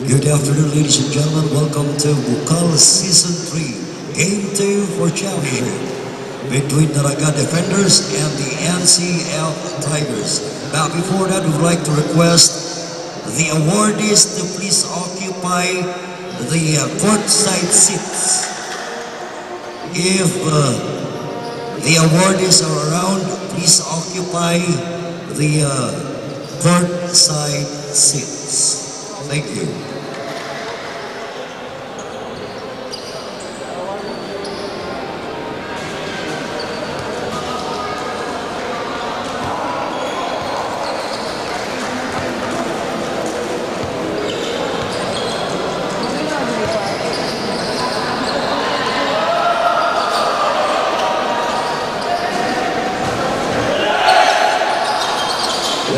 Good afternoon, ladies and gentlemen. Welcome to BUCAL Season 3, Game 2 for Championship between the Raga Defenders and the NCF Tigers. Now, before that, we would like to request the awardees to please occupy the courtside seats. If the awardees are around, please occupy the courtside seats. Thank you.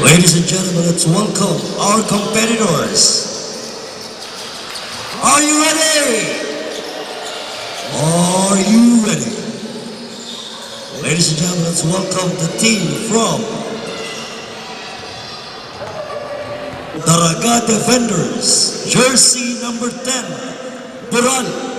Ladies and gentlemen, let's welcome our competitors. Are you ready? Are you ready? Ladies and gentlemen, let's welcome the team from the Raga Defenders, jersey number 10, Bural.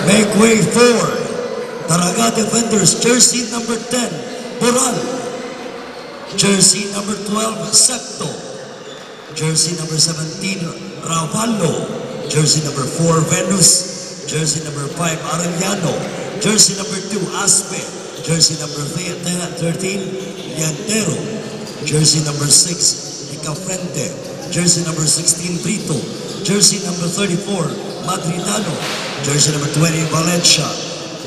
Make way for the Raga Defenders, jersey number 10, Bural. Jersey number 12, Septo. Jersey number 17, Ravallo. Jersey number 4, Venus. Jersey number 5, Arellano. Jersey number 2, Aspe. Jersey number 13, Llantero. Jersey number 6, Icafrente. Jersey number 16, Brito. Jersey number 34, Madridano. Jersey number 20, Valencia.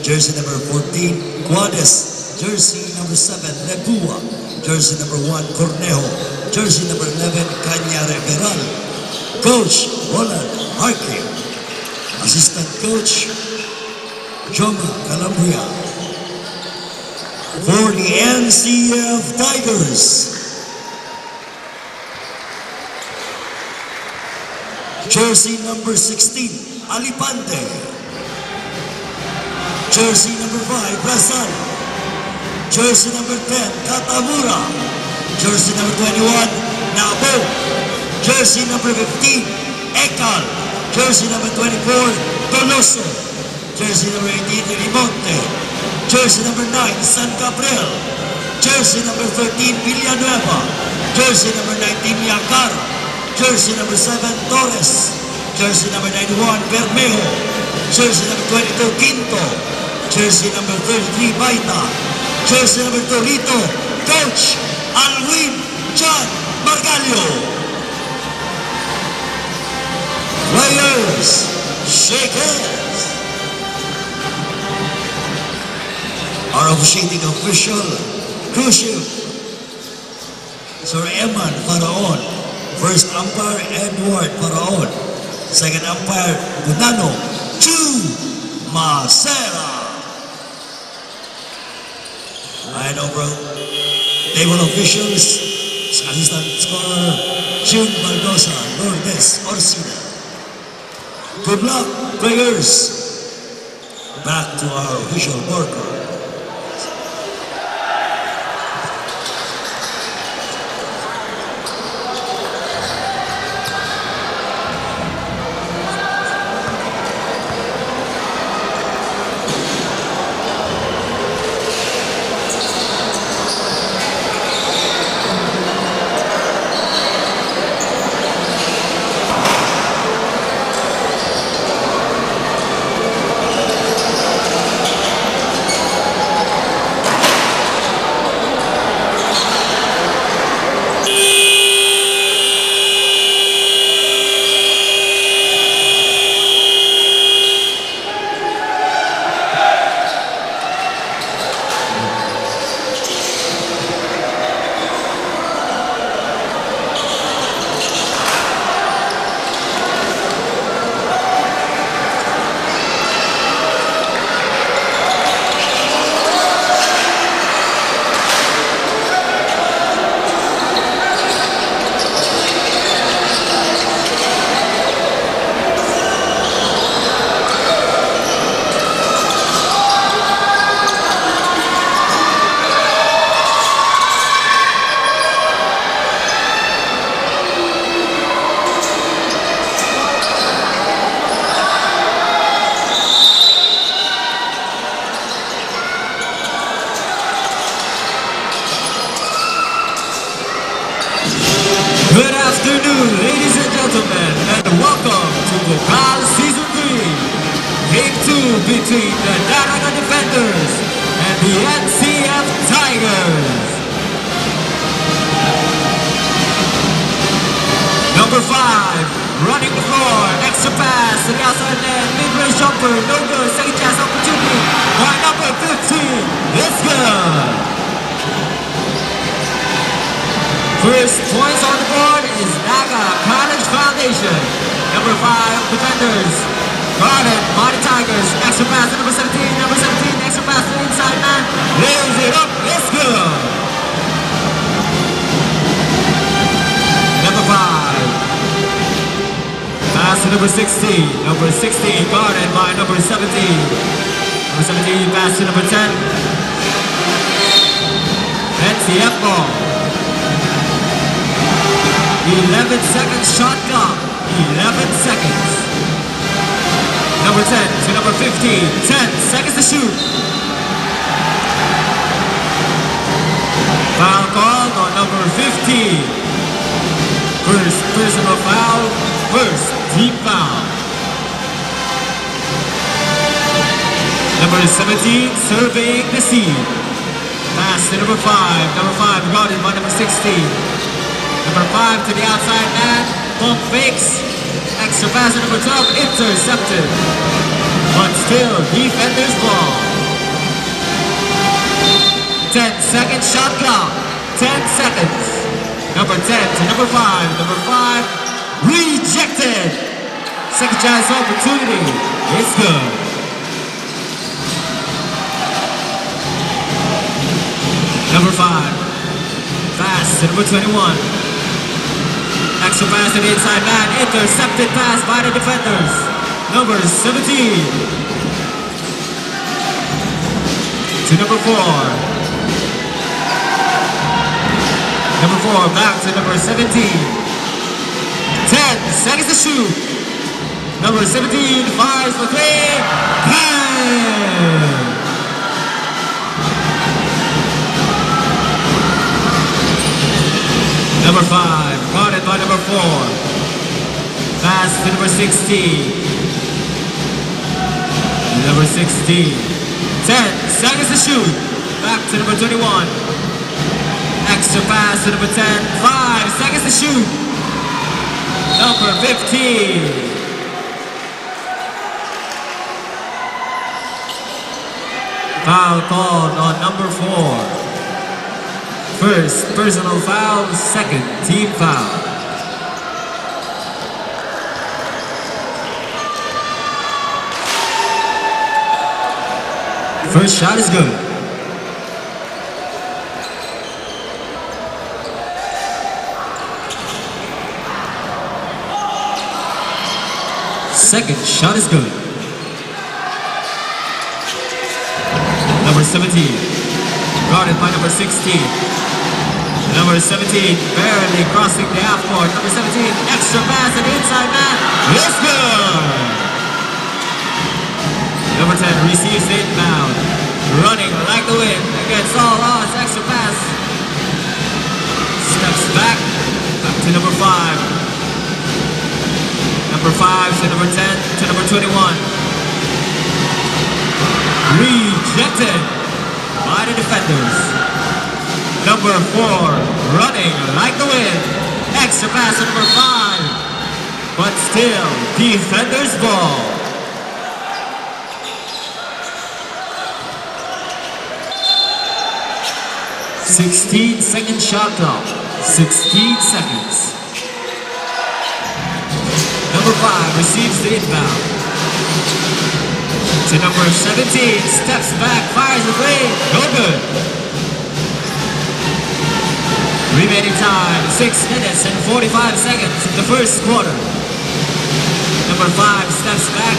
Jersey number 14, Guades. Jersey number 7, Legua. Jersey number 1, Cornejo. Jersey number 11, Cañare Veral. Coach, Roland Harkin. Assistant Coach, Joma Calabria. For the NCF Tigers, jersey number 16, Alipante. Jersey number 5, Brazil. Jersey number 10, Katamura. Jersey number 21, Nabo. Jersey number 15, Ekal. Jersey number 24, Toloso. Jersey number 18, Rimonte. Jersey number 9, San Gabriel. Jersey number 13, Villanueva. Jersey number 19, Yakar. Jersey number 7, Torres. Jersey number 91, Bermejo. Jersey number 22, Quinto. Jersey number 33, Baita. Jersey number 2, Rito. Coach, Alwin John Margalio. Players, shake hands. Our officiating official, Crucial, Sir Eman Faraon. First umpire, Edward Faraon. Second umpire, Gunano Chu Macera. And over table officials, assistant scorer, June Baldosa, Lourdes Orsina. Good luck, players. Back to our official worker. between the Daraga Defenders and the NCF Tigers. Number 5, running the floor, extra pass to the outside net, mid-range jumper, no good, second chance opportunity by number 15, it's good. First points on the board is Naga College Foundation. Number 5, defenders, guarded by the Tigers, extra pass to number 17, extra pass to the inside man, lays it up, it's good. Number 5. Pass to number 16. Number 16 guarded by number 17. Number 17 pass to number 10. NCF ball. 11 seconds shot clock. 11 seconds. Number 10 to number 15. 10 seconds to shoot. Foul called on number 15. First personal foul, first team foul. Number 17 surveying the scene. Pass to number 5. Number 5 guarded by number 16. Number 5 to the outside man. Pump fakes. Extra pass to number 12. Intercepted. But still, defender's ball. 10 second shot clock. 10 seconds. Number 10 to number 5. Number 5 rejected. Second chance opportunity. It's good. Number 5. Pass to number 21. Extra pass to the inside man. Intercepted pass by the defenders. Number 17. To number 4. Number 4 back to number 17. 10 seconds to shoot. Number 17 fires for 3. Bang! Number 5 guarded by number 4. Pass to number 16. Number 16. 10 seconds to shoot. Back to number 21. Extra pass to number 10. 5 seconds to shoot. Number 15. Foul called on number 4. First personal foul, second team foul. First shot is good. Second shot is good. Number 17, guarded by number 16. Number 17, barely crossing the half court. Number 17, extra pass and inside man. It's good. Number 10 receives the inbound. Running like the wind against all odds. Extra pass. Steps back. Back to number 5. Number 5 to number 10 to number 21. Rejected by the defenders. Number 4 running like the wind. Extra pass to number 5. But still, defenders ball. Second shot clock. 16 seconds. Number 5 receives the inbound. To number 17, steps back, fires the three. No good. Remaining time, 6 minutes and 45 seconds in the first quarter. Number 5 steps back.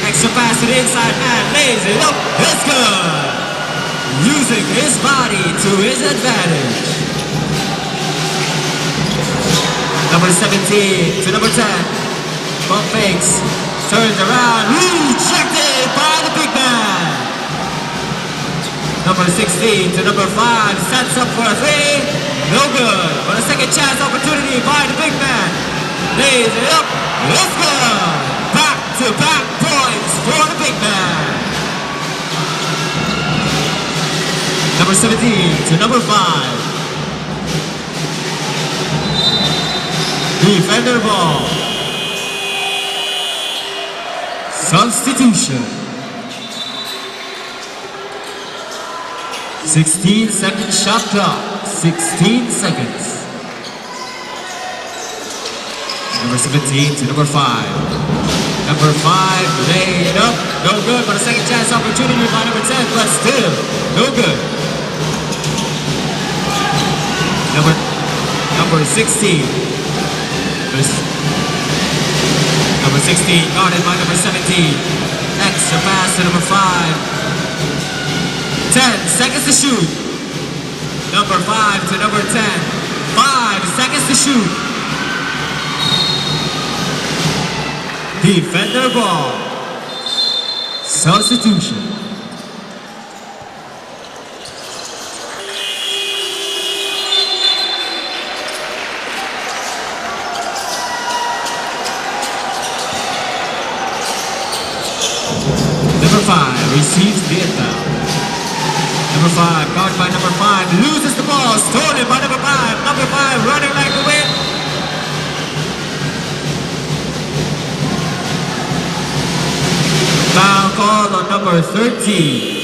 Extra pass to the inside man, lays it up. It's good. Using his body to his advantage. Number 17 to number 10. Pump fakes, turns around, rejected by the big man. Number 16 to number 5, sets up for a 3, no good. But a second chance opportunity by the big man. Lays it up, it's good. Back-to-back points for the big man. Number 17 to number 5. Defender ball. Substitution. 16-second shot clock. 16 seconds. Number 17 to number 5. Number 5 laid up. No good, but a second chance opportunity by number 10, but still no good. Number 16. Number 16 guarded by number 17. Extra pass to number 5. 10 seconds to shoot. Number 5 to number 10. 5 seconds to shoot. Defender ball. Substitution. Number 5 receives the inbound. Number 5 guarded by number 5 loses the ball. Stolen by number 5. Number 5 running like the wind. Foul call on number 13.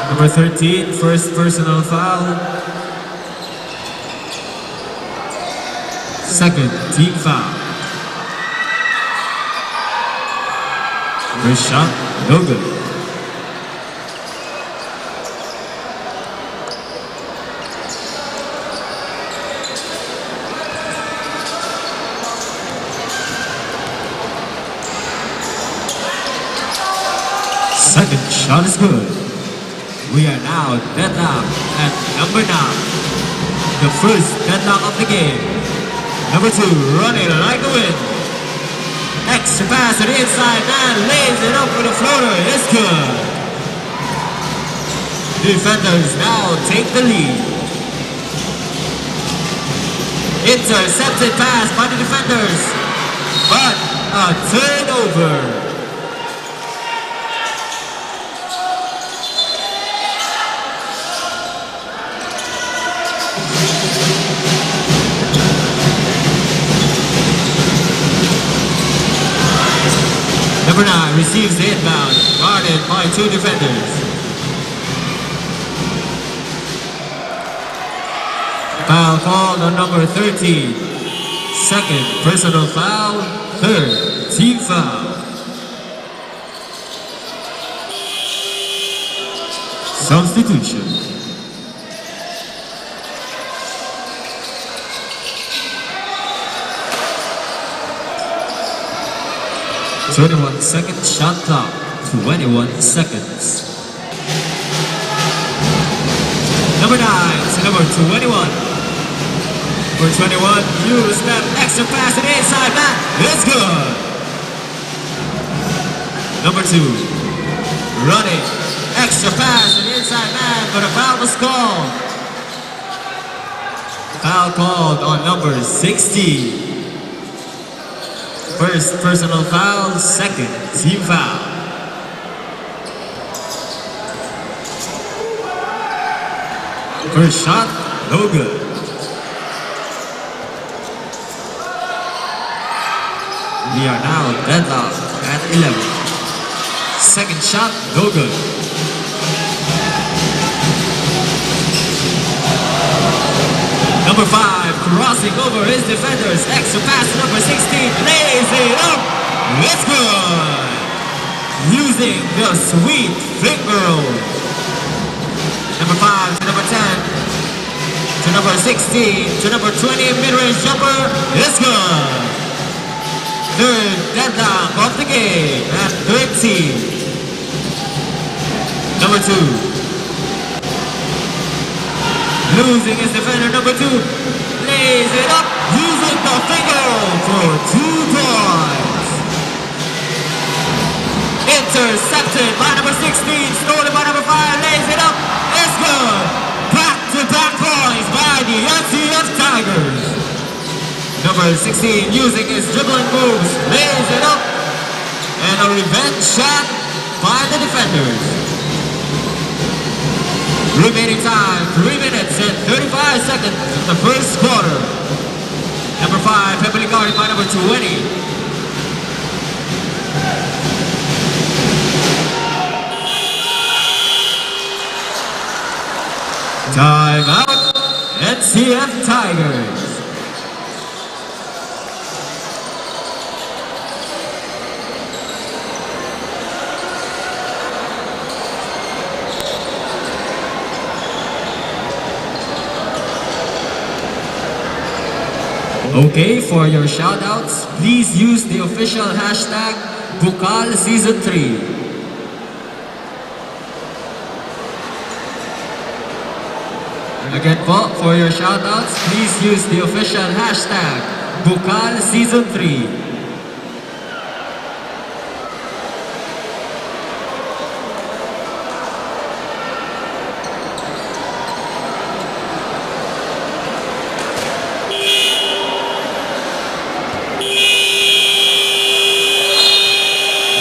Number 13, first personal foul. Second team foul. First shot, no good. Second shot is good. We are now deadlocked at number 9. The first deadlock of the game. Number 2 running like the wind. Extra pass to the inside man, lays it up with a floater. It's good. Defenders now take the lead. Intercepted pass by the defenders, but a turnover. Number 9 receives the inbound, guarded by 2 defenders. Foul called on number 13. Second personal foul, third team foul. Substitution. Second shot clock, 21 seconds. Number 9 to number 21. Number 21, use that extra pass to the inside man. It's good. Number 2, running, extra pass to the inside man, but a foul was called. Foul called on number 16. First personal foul, second team foul. First shot, no good. We are now deadlocked at 11. Second shot, no good. Number 5 crossing over his defenders. Extra pass to number 16. Lays it up. It's good. Using the sweet finger roll. Number 5 to number 10. To number 16. To number 20. Mid-range jumper. It's good. Third deadlock of the game at 13. Number 2. Losing his defender, number 2, lays it up, using the finger for 2 points. Intercepted by number 16, stolen by number 5, lays it up, it's good. Back-to-back points by the NCF Tigers. Number Number 16 using his dribbling moves, lays it up, and a revenge shot by the defenders. Remaining time, 3 minutes and 35 seconds in the first quarter. Number 5, heavily guarded by number 20. Time out, NCF Tigers. Okay, for your shoutouts, please use the official hashtag BUCAL Season 3. Again po, for your shoutouts, please use the official hashtag BUCAL Season 3.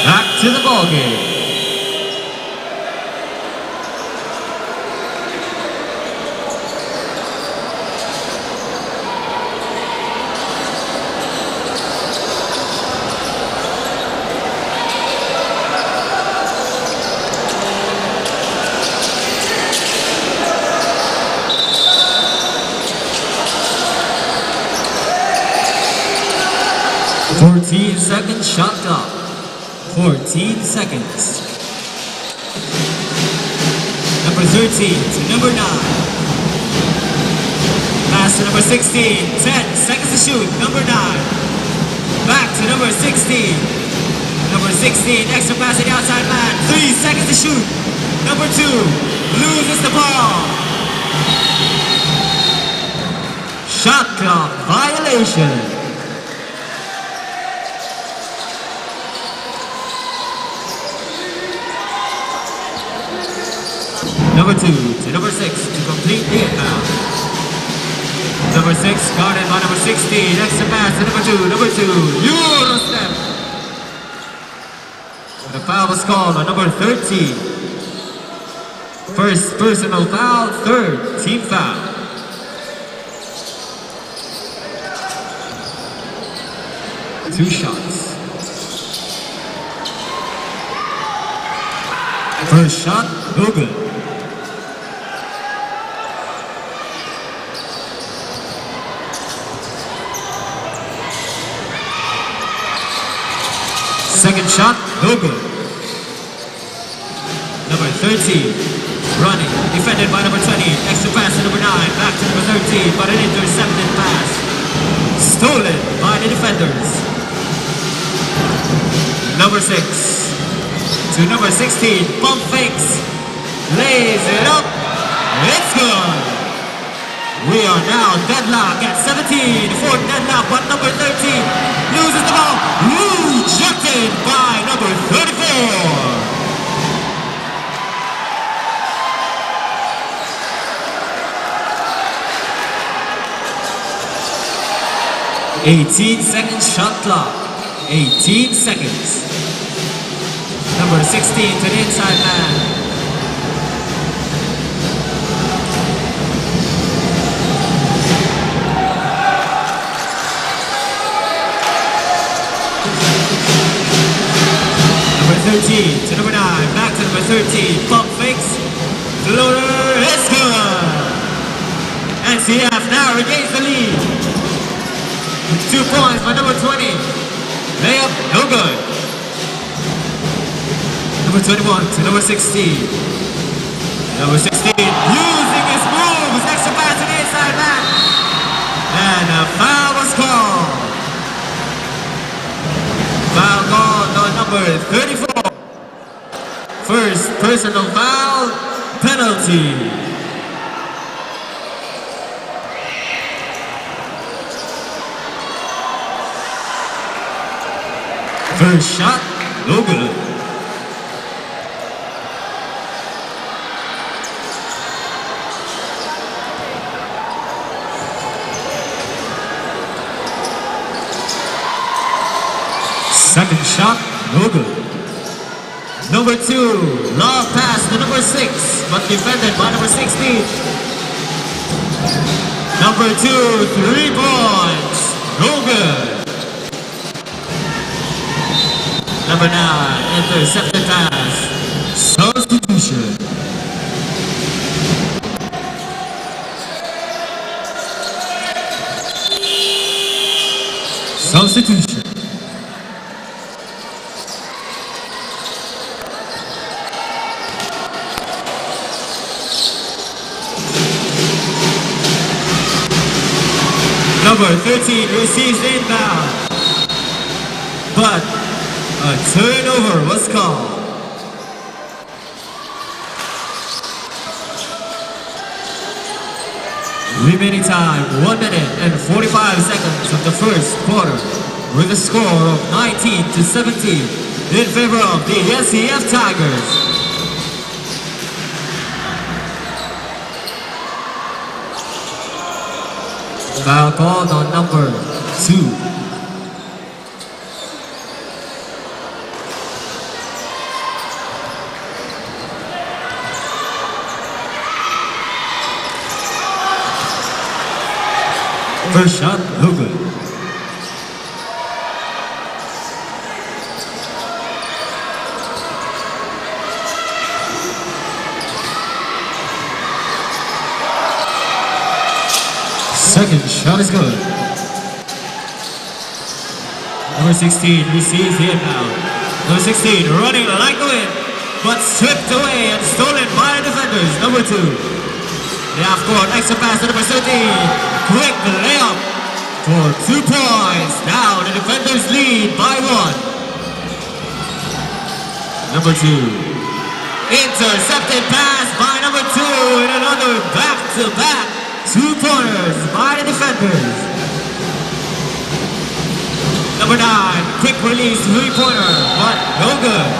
Back to the ballgame. Second shot clock. 14 seconds. Number 13 to number 9. Pass to number 16. 10 seconds to shoot. Number 9. Back to number 16. Number 16, extra pass to the outside man. 3 seconds to shoot. Number 2 loses the ball. Shot clock violation. Number 2 to number 6 to complete the inbound. Number 6 guarded by number 16. Extra pass to number 2. Number 2, Euro step. The foul was called on number 13. First personal foul, third team foul. Two shots. First shot, no good. Second shot, no good. Number 13, running, defended by number 20. Extra pass to number 9, back to number 13, but an intercepted pass. Stolen by the defenders. Number 6 to number 16, pump fakes, lays it up, it's good. We are now deadlock at 17, fourth deadlock, but number 13 loses the ball, rejected by number 34. 18-second shot clock. 18 seconds. Number 16 to the inside man. Number 13 to number 9. Back to number 13. Pump fakes. Floater is good. NCF now regains the lead. 2 points by number 20. Layup, no good. Number 21 to number 16. Number 16 using his moves. Extra pass to the inside man. And a foul was called. Foul called on number 34. First personal foul, penalty. First shot, no good. Second shot, no good. Number 2, long pass to number 6, but defended by number 16. Number 2, 3 points, no good. Number 9, intercepted pass, substitution. Substitution. Number 13 receives the inbound, but a turnover was called. Remaining time, 1 minute and 45 seconds of the first quarter, with a score of 19-17 in favor of the NCF Tigers. Foul called on number 2. First shot, no good. Second shot is good. Number 16 receives the inbound. Number 16 running like the wind, but stripped away and stolen by the defenders. Number 2. The half-court extra pass to number 13. Quick layup for 2 points. Now the defenders lead by 1. Number 2. Intercepted pass by number 2 and another back-to-back 2-pointers by the defenders. Number 9, quick release 3-pointer, but no good.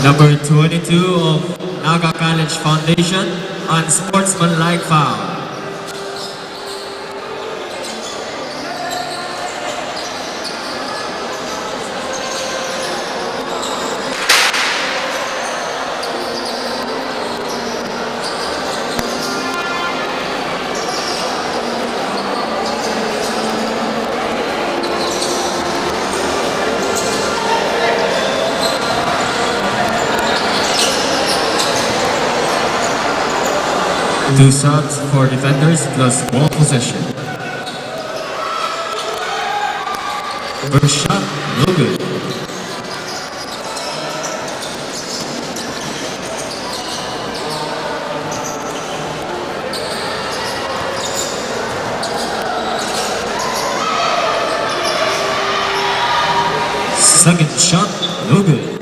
Number 22 of Naga College Foundation on sportsmanlike foul. Two shots for defenders plus 1 possession. First shot, no good. Second shot, no good.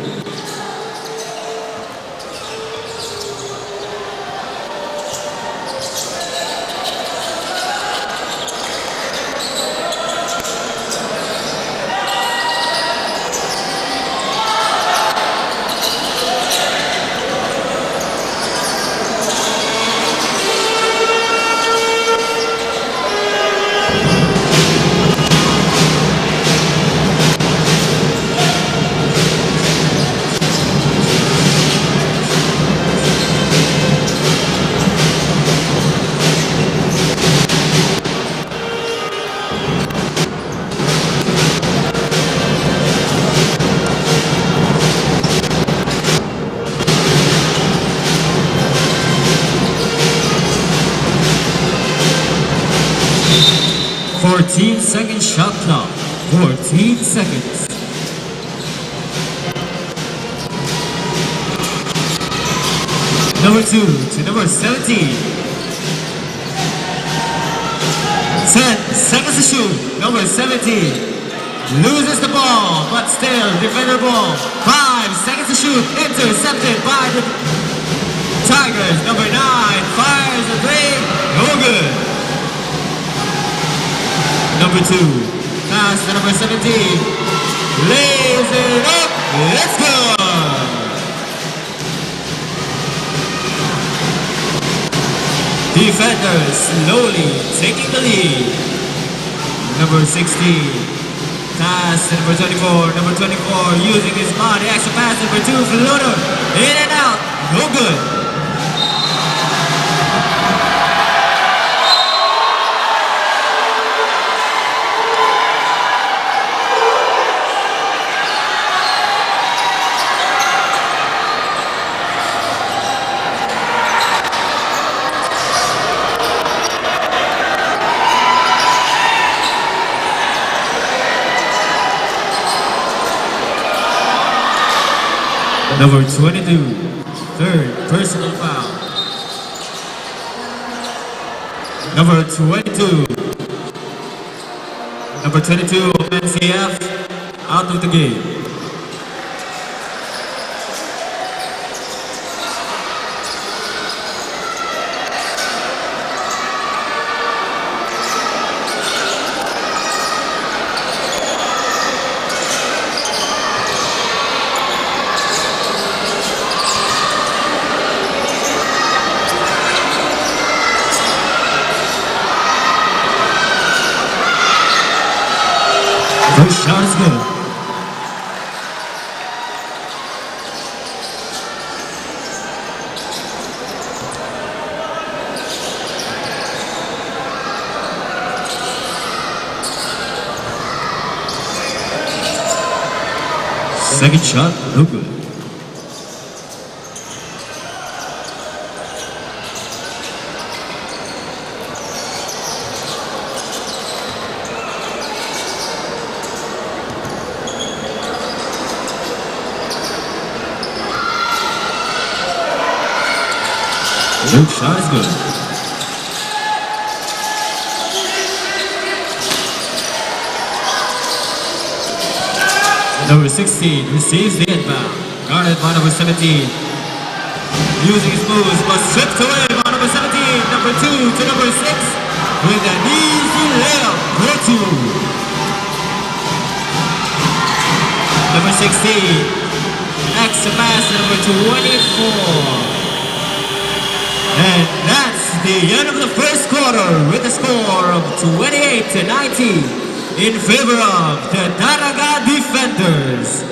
14-second shot clock. 14 seconds. Number 2 to number 17. 10 seconds to shoot. Number 17 loses the ball, but still defender ball. 5 seconds to shoot. Intercepted by the Tigers. Number 9 fires a 3. No good. Number 2 pass to number 17. Lays it up. It's good. Defenders slowly taking the lead. Number 16. Pass to number 24. Number 24 using his body. Extra pass. Number 2 floater. In and out. No good. Number 22, third personal foul. Number 22 of NCF, out of the game. First shot is good. Second shot, no good. Third shot is good. Number 16 receives the inbound. Guarded by number 17. Using his moves, but stripped away by number 17. Number 2 to number 6 with an easy layup. Go to number 16. Extra pass to number 24. And that's the end of the first quarter with a score of 28-19 in favor of the Daraga Defenders.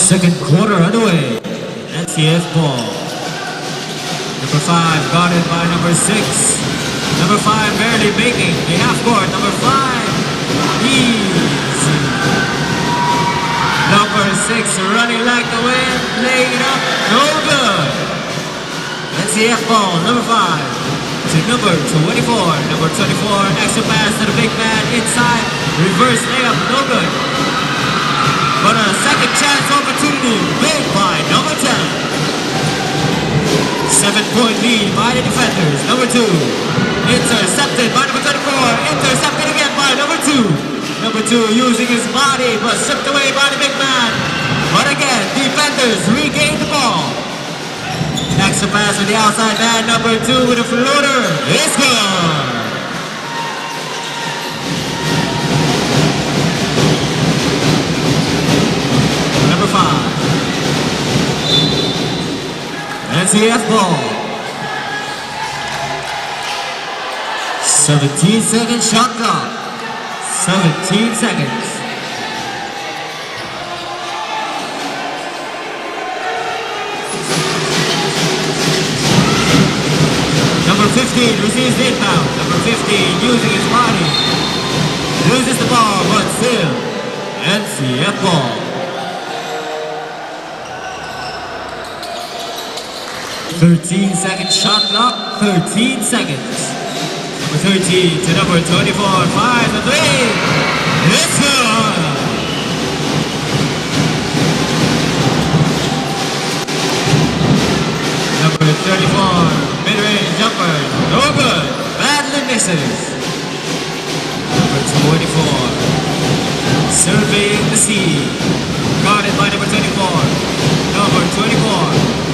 Second quarter underway. NCF ball. Number 5 guarded by number 6. Number 5 barely making the half court. Number 5 easy. Number 6 running like the wind, laying it up, no good. NCF ball, number 5 to number 24. Number 24, extra pass to the big man inside, reverse layup, no good. But a second chance opportunity made by number 10. 7-point lead by the defenders. Number 2, intercepted by number 24, intercepted again by number 2. Number 2 using his body but stripped away by the big man. But again, defenders regain the ball. Extra pass with the outside man. Number 2 with a floater. It's good. Number 5. NCF ball. 17-second shot clock. 17 seconds. Number 15 receives the inbound. Number 15 using his body. Loses the ball, but still NCF ball. 13-second shot clock. 13 seconds. Number 13 to number 24, 5 to 3. It's good! Number 34, mid-range jumper, no good. Badly misses. Number 24, surveying the sea. Guarded by number 24. Number 24.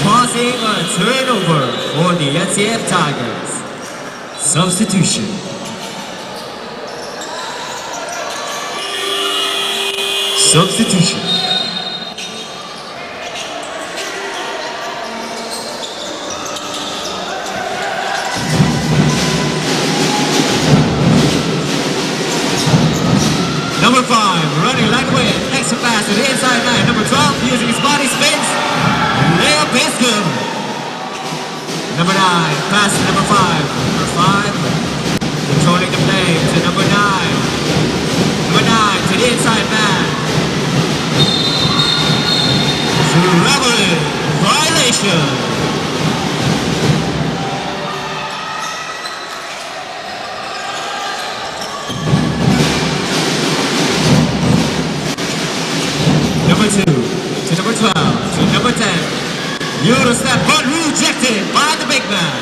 Causing a turnover for the NCF Tigers. Substitution. Substitution. Number 5, running like wind, extra pass to the inside man. Number 12, using his body spins. Layup is good. Number 9, pass to number 5. Number 5, controlling the play to number 9. Number 9 to the inside man. Traveling violation. Number 2 to number 12 to number 10. Euro step, but rejected by the big man.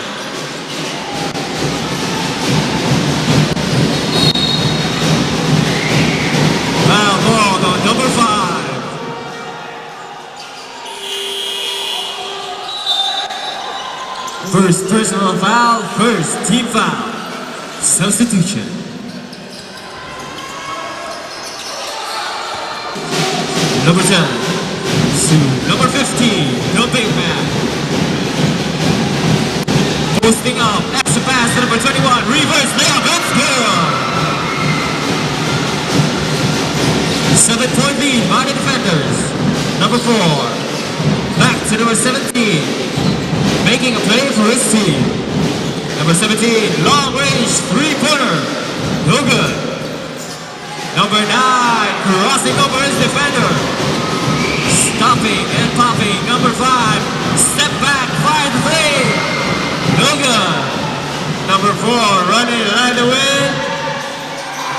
Foul ball on number 5. First personal foul, first team foul. Substitution. Number 10 to number 15, the big man. Posting up, extra pass to number 21, reverse layup, it's good. 7-point lead by the defenders. Number 4, back to number 17, making a play for his team. Number 17, long range, 3-pointer, no good. Number 9, crossing over his defender. Stopping and popping. Number 5, step back, fire the three. No good. Number 4, running like the wind.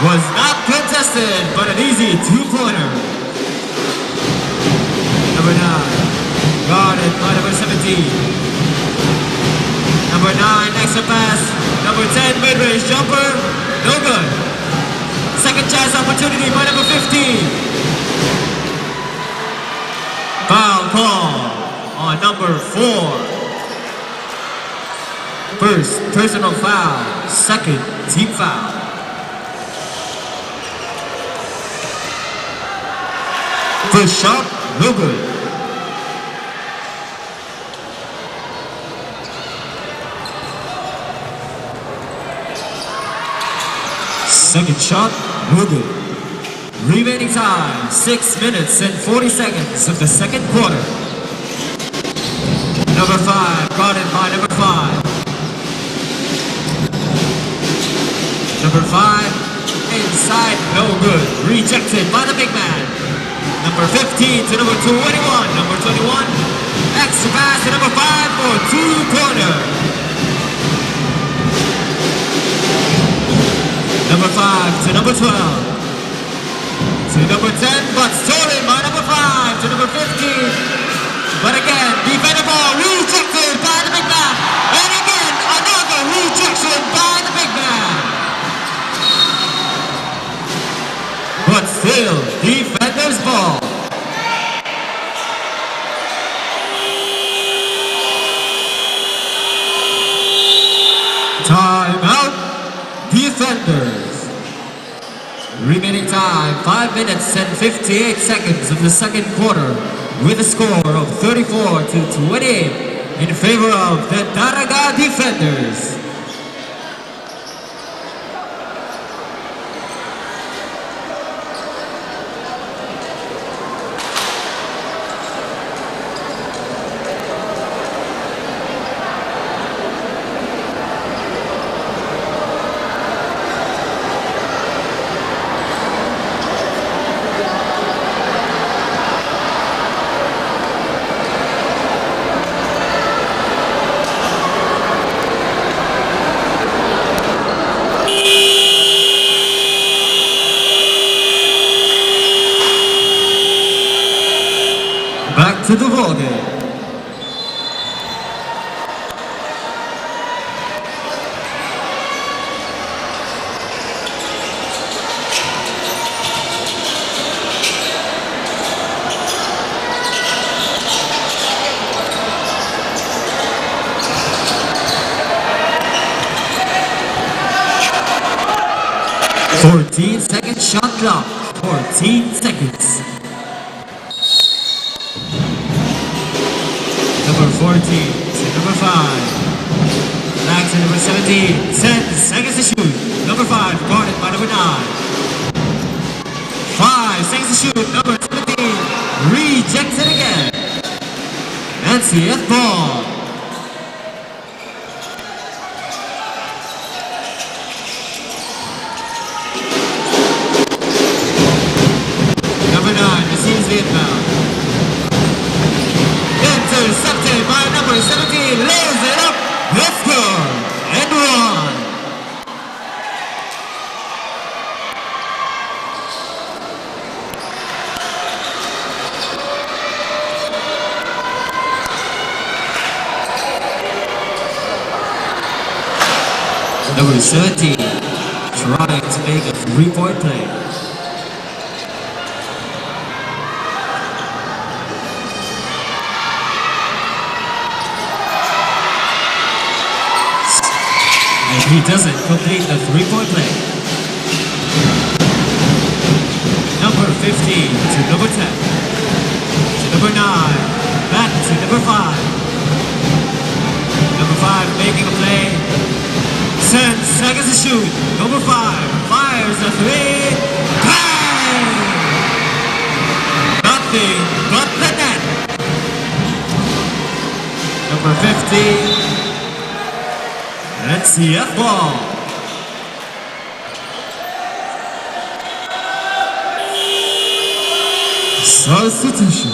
Was not contested, but an easy 2-pointer. Number 9, guarded by number 17. Number 9, extra pass. Number 10, mid-range jumper. No good. Second chance opportunity by number 15. Foul call on number 4. First personal foul, second team foul. First shot, no good. Second shot, no good. Remaining time, 6 minutes and 40 seconds of the second quarter. Number 5, guarded by number 5. Number 5, inside, no good. Rejected by the big man. Number 15 to number 21. Number 21, extra pass to number 5 for 2-corner. Number 5 to number 12. To number 10, but stolen by number 5 to number 15. But again, defender ball rejected by the big man. And again, another rejection by the big man. But still, defender's ball. Time out, defenders. Remaining time, 5 minutes and 58 seconds of the second quarter, with a score of 34-28 in favor of the Daraga defenders. Back to the ball game. Second shot clock, 14 seconds. Number 14 to number 5. Back to number 17. 10 seconds to shoot. Number 5 guarded by number 9. 5 seconds to shoot. Number 17 rejected again. NCF ball. Number 9 receives the inbound. Intercepted by number 17, lays it up, let's go, and run. Number 17, trying to make a 3-point play. He doesn't complete the 3-point play. Number 15 to number 10. To number 9. Back to number 5. Number 5 making a play. 10 seconds to shoot. Number 5 fires a 3. Bang! Nothing but the net. Number 15. NCF ball. Substitution.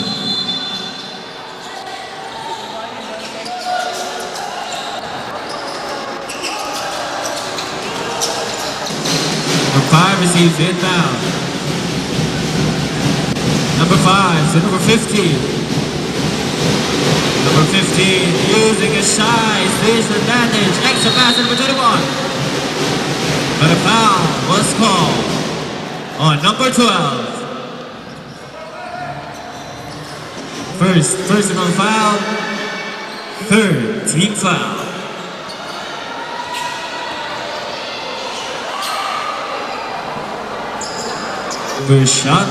Number 5 receives the inbound. Number 5 to number 15. Number 15 using a shy space advantage. Extra pass to number 21. But a foul was called on number 12. First personal foul. Third team foul. First shot,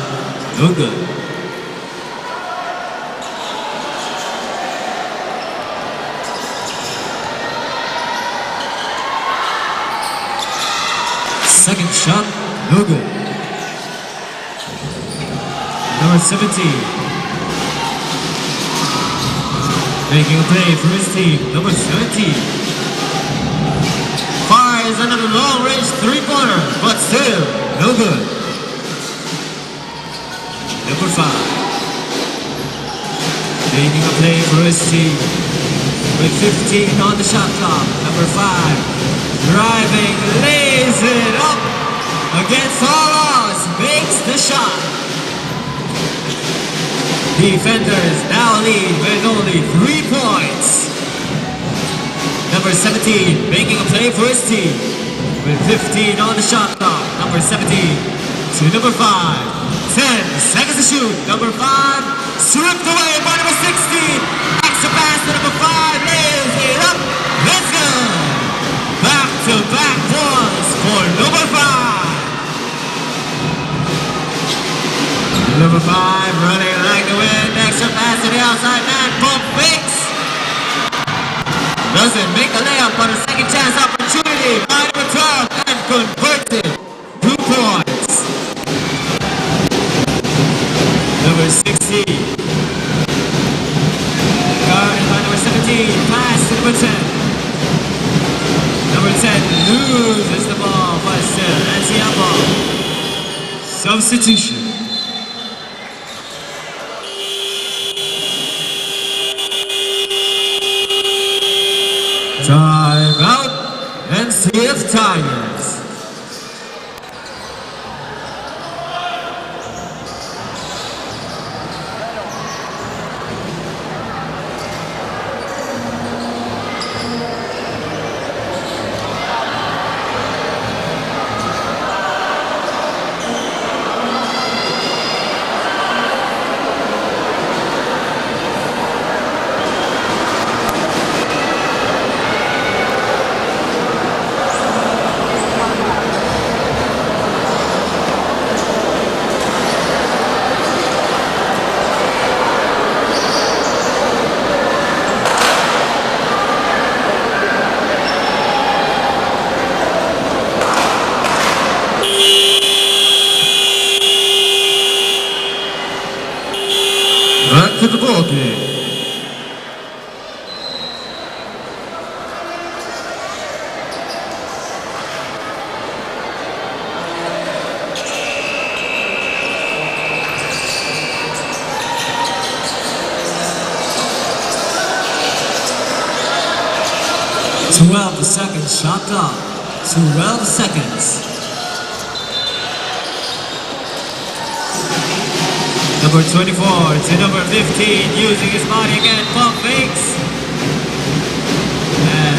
no good. Second shot, no good. Number 17. Making a play for his team. Number 17. Fires tries another long-range three-pointer, but still no good. Number 5. Making a play for his team with 15 on the shot clock. Number 5, driving, lays it up against all odds, makes the shot. Defenders now lead with only 3 points. Number 17 making a play for his team with 15 on the shot clock. Number 17 to number 5. 10 seconds to shoot. Number 5 stripped away by number 16. Extra pass to number 5. Lays it up. It's good. Back-to-back points for number 5. Number 5 running like the wind. Extra pass to the outside man. Pump fakes. Doesn't make the layup on a second chance opportunity. By number 12 and converted. 2 points. Number 16. Guarded by number 17. Pass to number 10. Number 10 loses the ball, but still, NCF ball. Substitution. Time out, NCF Tigers. Back to the ball game. The second shot clock. 12 seconds. Number 24 to number 15, using his body again, pump fakes. And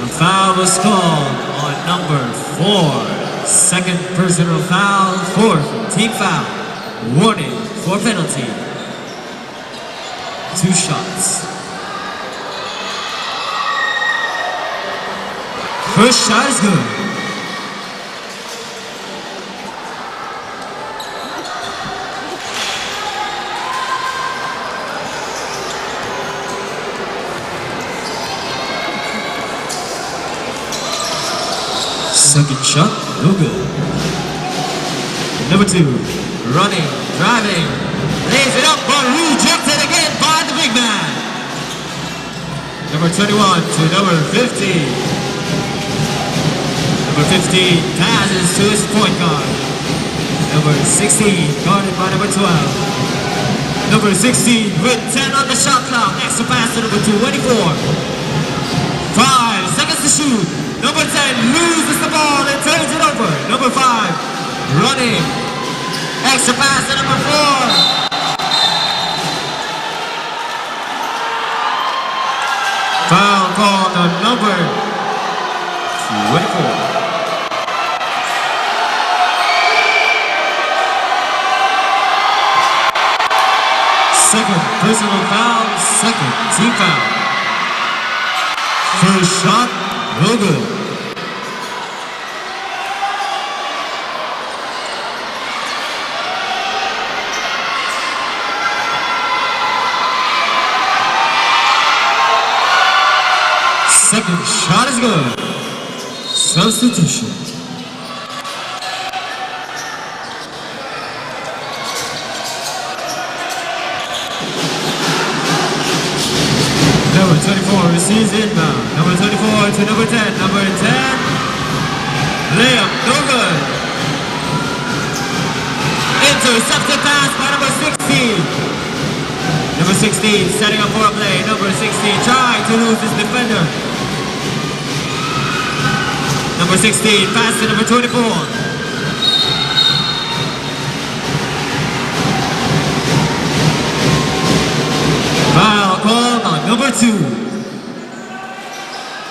a foul was called on number 4. Second personal foul, 4th team foul. Warning for penalty. 2 shots. First shot is good. Second shot, no good. Number 2, running, driving, lays it up, but rejected again by the big man. Number 21 to number 15. Number 15 passes to his point guard. Number 16 guarded by number 12. Number 16 with 10 on the shot clock. Extra pass to number 24. 5 seconds to shoot. Number 10 loses the ball and turns it over. Number 5 running. Extra pass to number 4. Foul called on number 24. Second personal foul, second team foul. First shot, no good. Second shot is good. Substitution. Number 24 receives inbound. Number 24 to number 10. Number 10. Layup, no good. Intercepted pass by number 16. Number 16 setting up for a play. Number 16 trying to lose his defender. Number 16 pass to number 24. Foul called on number 2.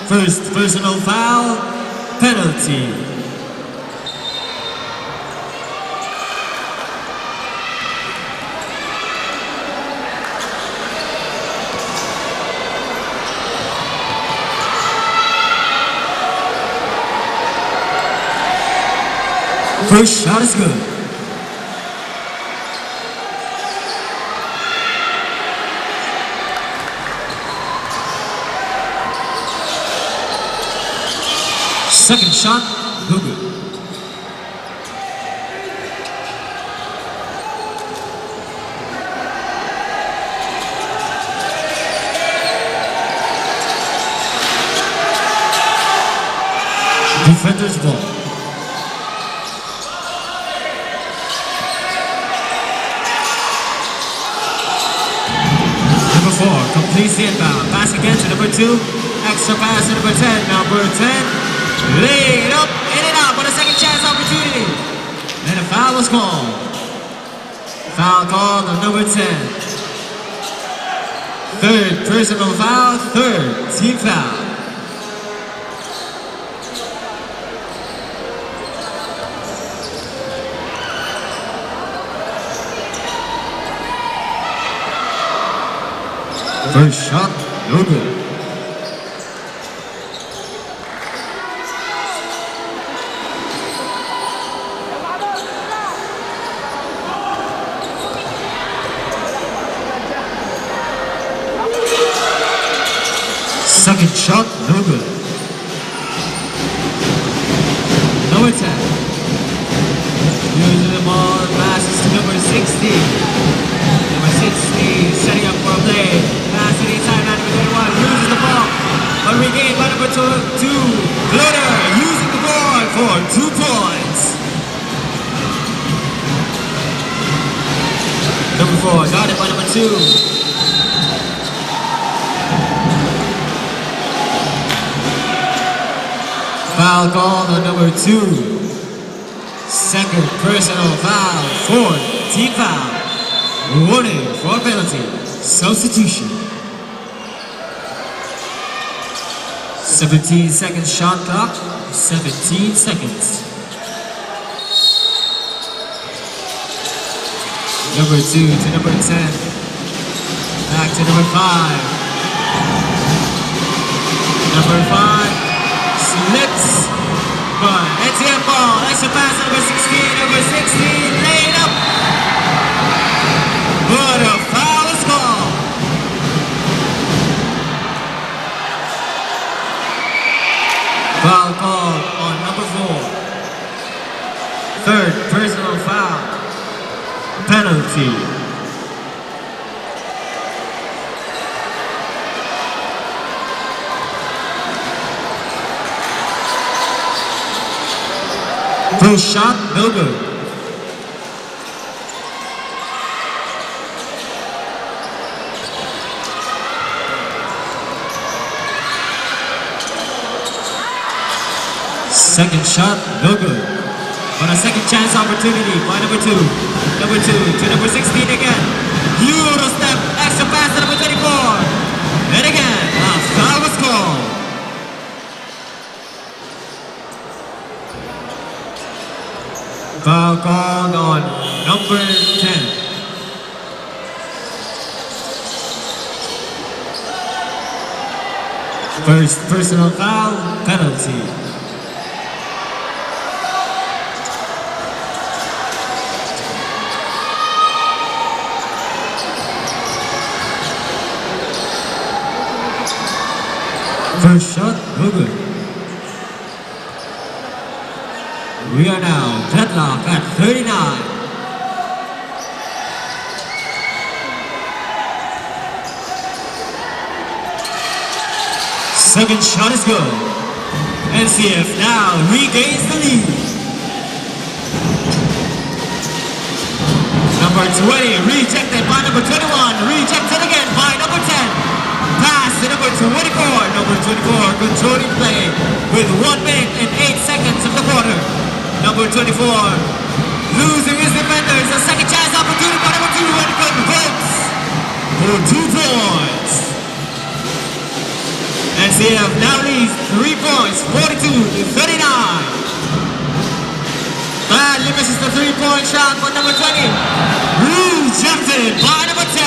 First personal foul, penalty. First shot is good. Second shot, no good. Defender's ball. Number 4 completes the inbound. Pass again to number 2. Extra pass to number 10. Number 10. Laid up, in and out, but a second chance opportunity. And a foul was called. Foul called on number 10. Third personal foul, third team foul. First shot, no good. Second shot, no good. Number 10. Using the ball, passes to number 16. Number 16, setting up for a play. Pass to the inside man, number 21, loses the ball. But regained by number 2. Floater, using the board for 2 points. Number 4, guarded by number 2. Foul called on number 2. Second personal foul, fourth team foul. Warning for penalty. Substitution. 17 seconds shot clock. 17 seconds. Number 2 to number 10. Back to number 5. Number 5. Slips, but NCF ball, extra pass number 16, number 16, laid up, but a foul is called. Foul called on number 4. Third personal foul, penalty. First shot, no good. Second shot, no good. On a second chance opportunity by number 2. Number 2 to number 16 again. Euro step, extra pass to number 24. And again, a foul was called. Foul called on number 10. First personal foul, penalty. First shot, no good. We are now deadlock at 39. Second shot is good. NCF now regains the lead. Number 20 rejected by number 21. Rejected again by number 10. Pass to number 24. Number 24 controlling play with 1 minute and 8 seconds of the quarter. Number 24 losing his defenders. A second chance opportunity for number 2 and converts for 2 points. NCF now leads 3 points, 42-39. Badly misses the 3-point shot for number 20. Rejected by number 10.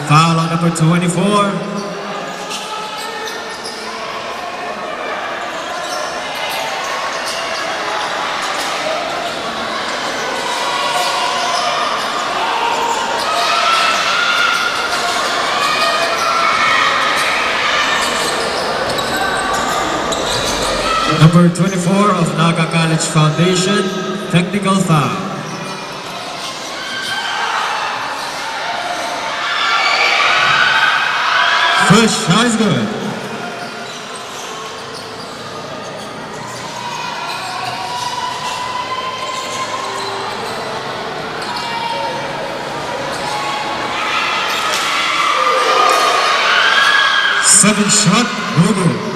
Foul on number 24. Number 24 of Naga College Foundation, technical foul. First shot is good. Second shot, no good.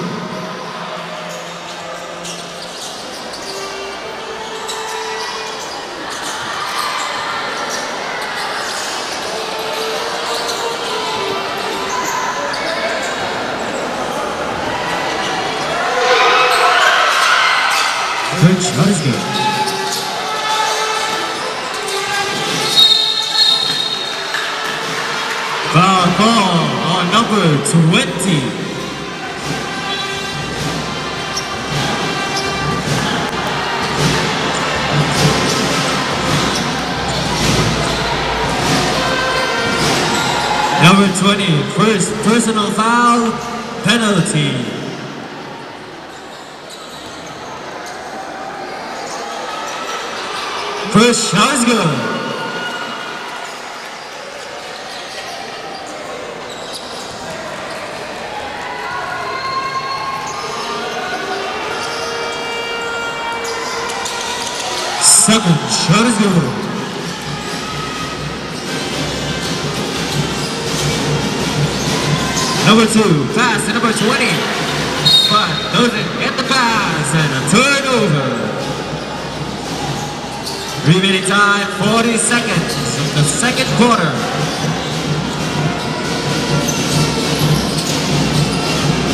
Third shot is good. Foul call on number 20. Number 20, first personal foul, penalty. First shot is good. Second shot is good. Number 2, pass to number 20. But doesn't get the pass and a turnover. Remaining time, 40 seconds of the second quarter.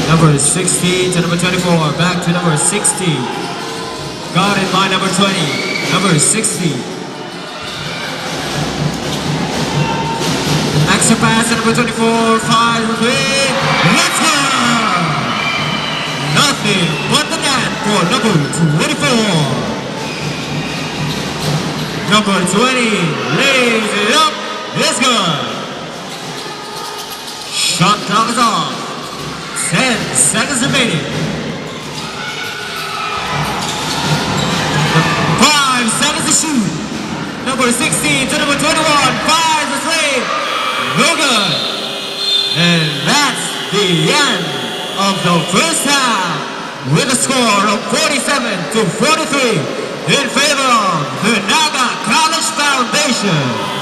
Number 16 to number 24, back to number 60. Guarded by number 20, number 60. Extra pass to number 24, 5 3. Let's go! Nothing but the net for number 24. Number 20 lays it up. It's good. Shot clock is off. 10 seconds remaining. 5 seconds to shoot. Number 16 to number 21. Fires the three. No good. And that's the end of the first half with a score of 47-43. In favor of the Naga College Foundation.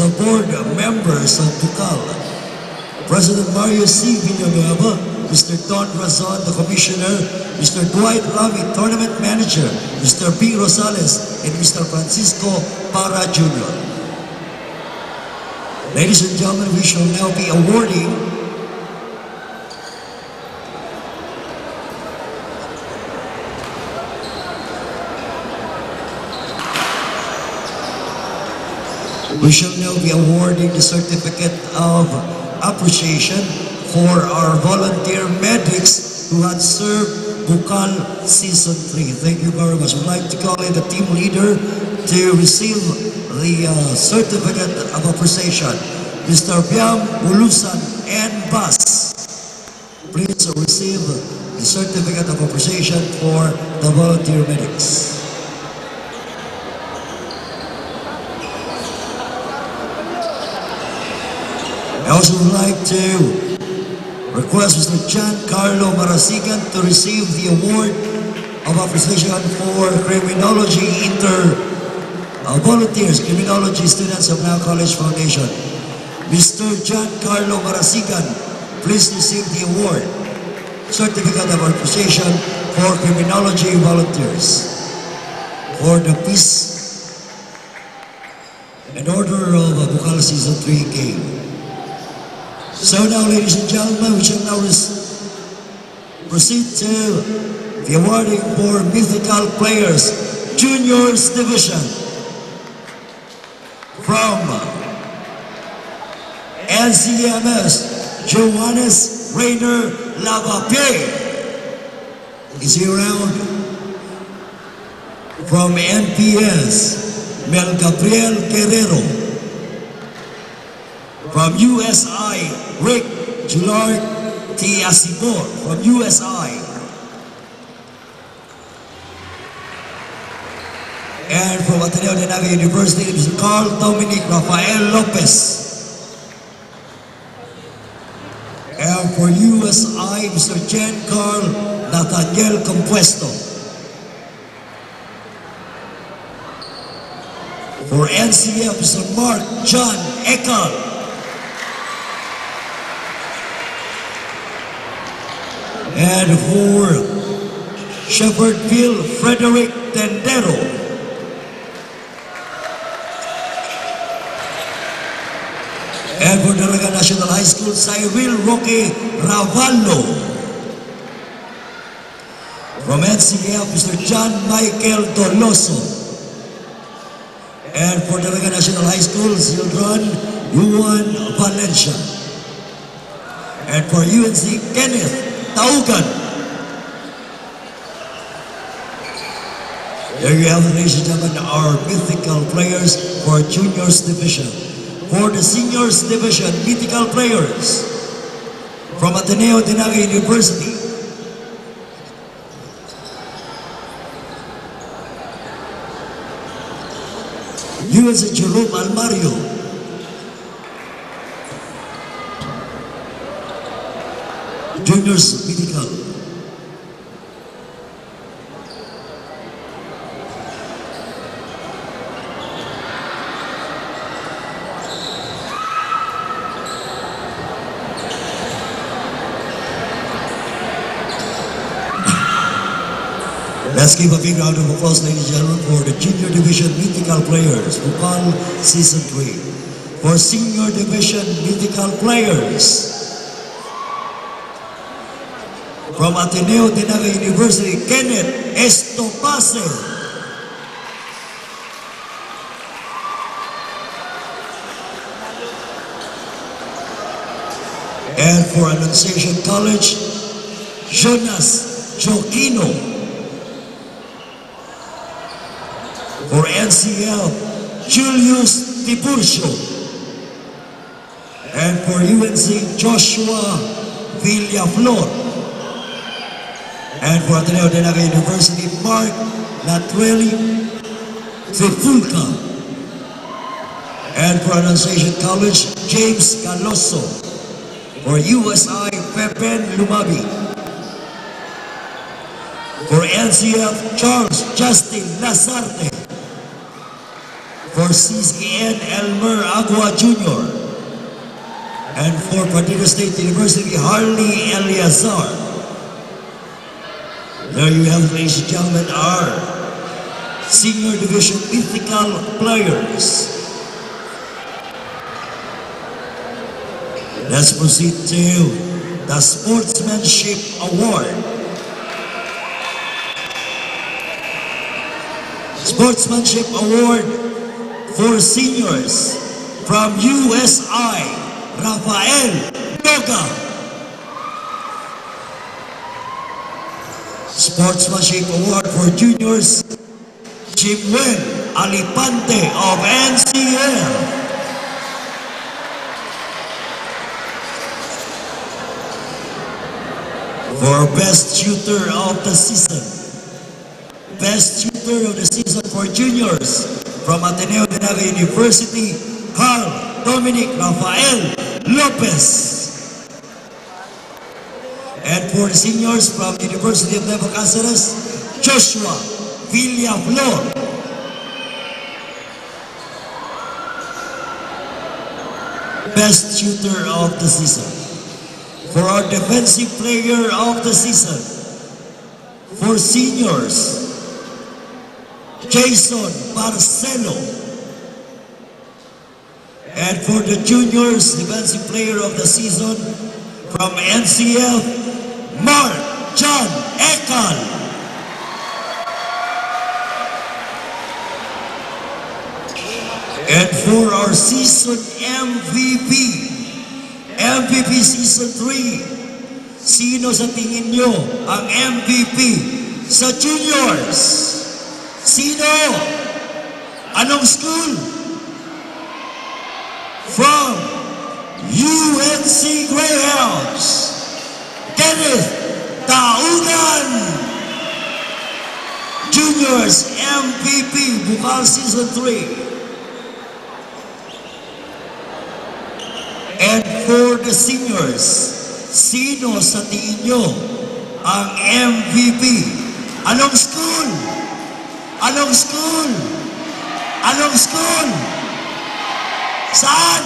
The board members of BUCAL, President Mario C. Villanueva, Mr. Don Razon, the Commissioner, Mr. Dwight Ravi, Tournament Manager, Mr. B. Rosales, and Mr. Francisco Para Jr. Ladies and gentlemen, we shall now be awarding the certificate of appreciation for our volunteer medics who had served BUCAL Season 3. Thank you very much. We'd like to call in the team leader to receive the certificate of appreciation. Mr. Biam Ulusan and Bas, please receive the certificate of appreciation for the volunteer medics. I also would like to request Mr. Giancarlo Marasigan to receive the award of appreciation for criminology volunteers, criminology students of Now College Foundation. Mr. Giancarlo Marasigan, please receive the award, certificate of appreciation for criminology volunteers for the Peace and Order of BUCAL Season 3 game. So now, ladies and gentlemen, we shall now proceed to the awarding for Mythical Players Juniors Division from NCMS Johannes Rainer Lavapié. Is he around? From NPS Mel Gabriel Guerrero. From USI, Rick Julard T. Asibor from USI. And from Ateneo de Naga University, Mr. Carl Dominic Rafael Lopez. And for USI, Mr. Jen Carl Nathaniel Compuesto. For NCF, Mr. Mark John Ekal. And for Shepherdville, Frederick Tendero. And for Dalaga National High School, Cyril Roque Ravallo. From NCF, Mr. John Michael Toloso. And for Dalaga National High School, Sildron Juan Valencia. And for UNC, Kenneth Taugan. There you have it, ladies and gentlemen, our mythical players for juniors division. For the seniors division, mythical players from Ateneo de Naga University. UNC Jerome Almario. Juniors mythical. Let's give a big round of applause, ladies and gentlemen, for the Junior Division Mythical Players, BUCAL Season 3. For Senior Division Mythical Players, from Ateneo de Naga University, Kenneth Estopase. And for Annunciation College, Jonas Joquino. For NCF, Julius Tiburcio. And for UNC, Joshua Villaflor. And for Ateneo de Naga University, Mark Natweli Trifulca. And for Annunciation College, James Caloso. For USI, Pepen Lumabi. For NCF, Charles Justin Lasarte. For CCN, Elmer Agua Jr. And for Partido State University, Harley Eliazar. There you have, ladies and gentlemen, our Senior Division Mythical Players. Let's proceed to the Sportsmanship Award. Sportsmanship Award for seniors from USI, Rafael Noga. Sportsmanship Award for juniors, Jimwen Alipante of NCF. For Best Shooter of the Season. Best Shooter of the Season for juniors from Ateneo de Naga University, Carl Dominic Rafael Lopez. And for the seniors from University of Nueva Cáceres, Joshua Villaflor. Best Shooter of the Season. For our Defensive Player of the Season, for seniors, Jason Barcelo. And for the juniors, Defensive Player of the Season, from NCF, Mark John Ekal. And for our season MVP Season 3, sino sa tingin nyo ang MVP sa juniors? Sino? Anong school? From UNC Greyhounds, Kenneth Taugan. Juniors MVP BUCAL Season 3. And for the seniors, Sino sa tingin nyo ang MVP? Anong school? Anong school? Anong school? Saan?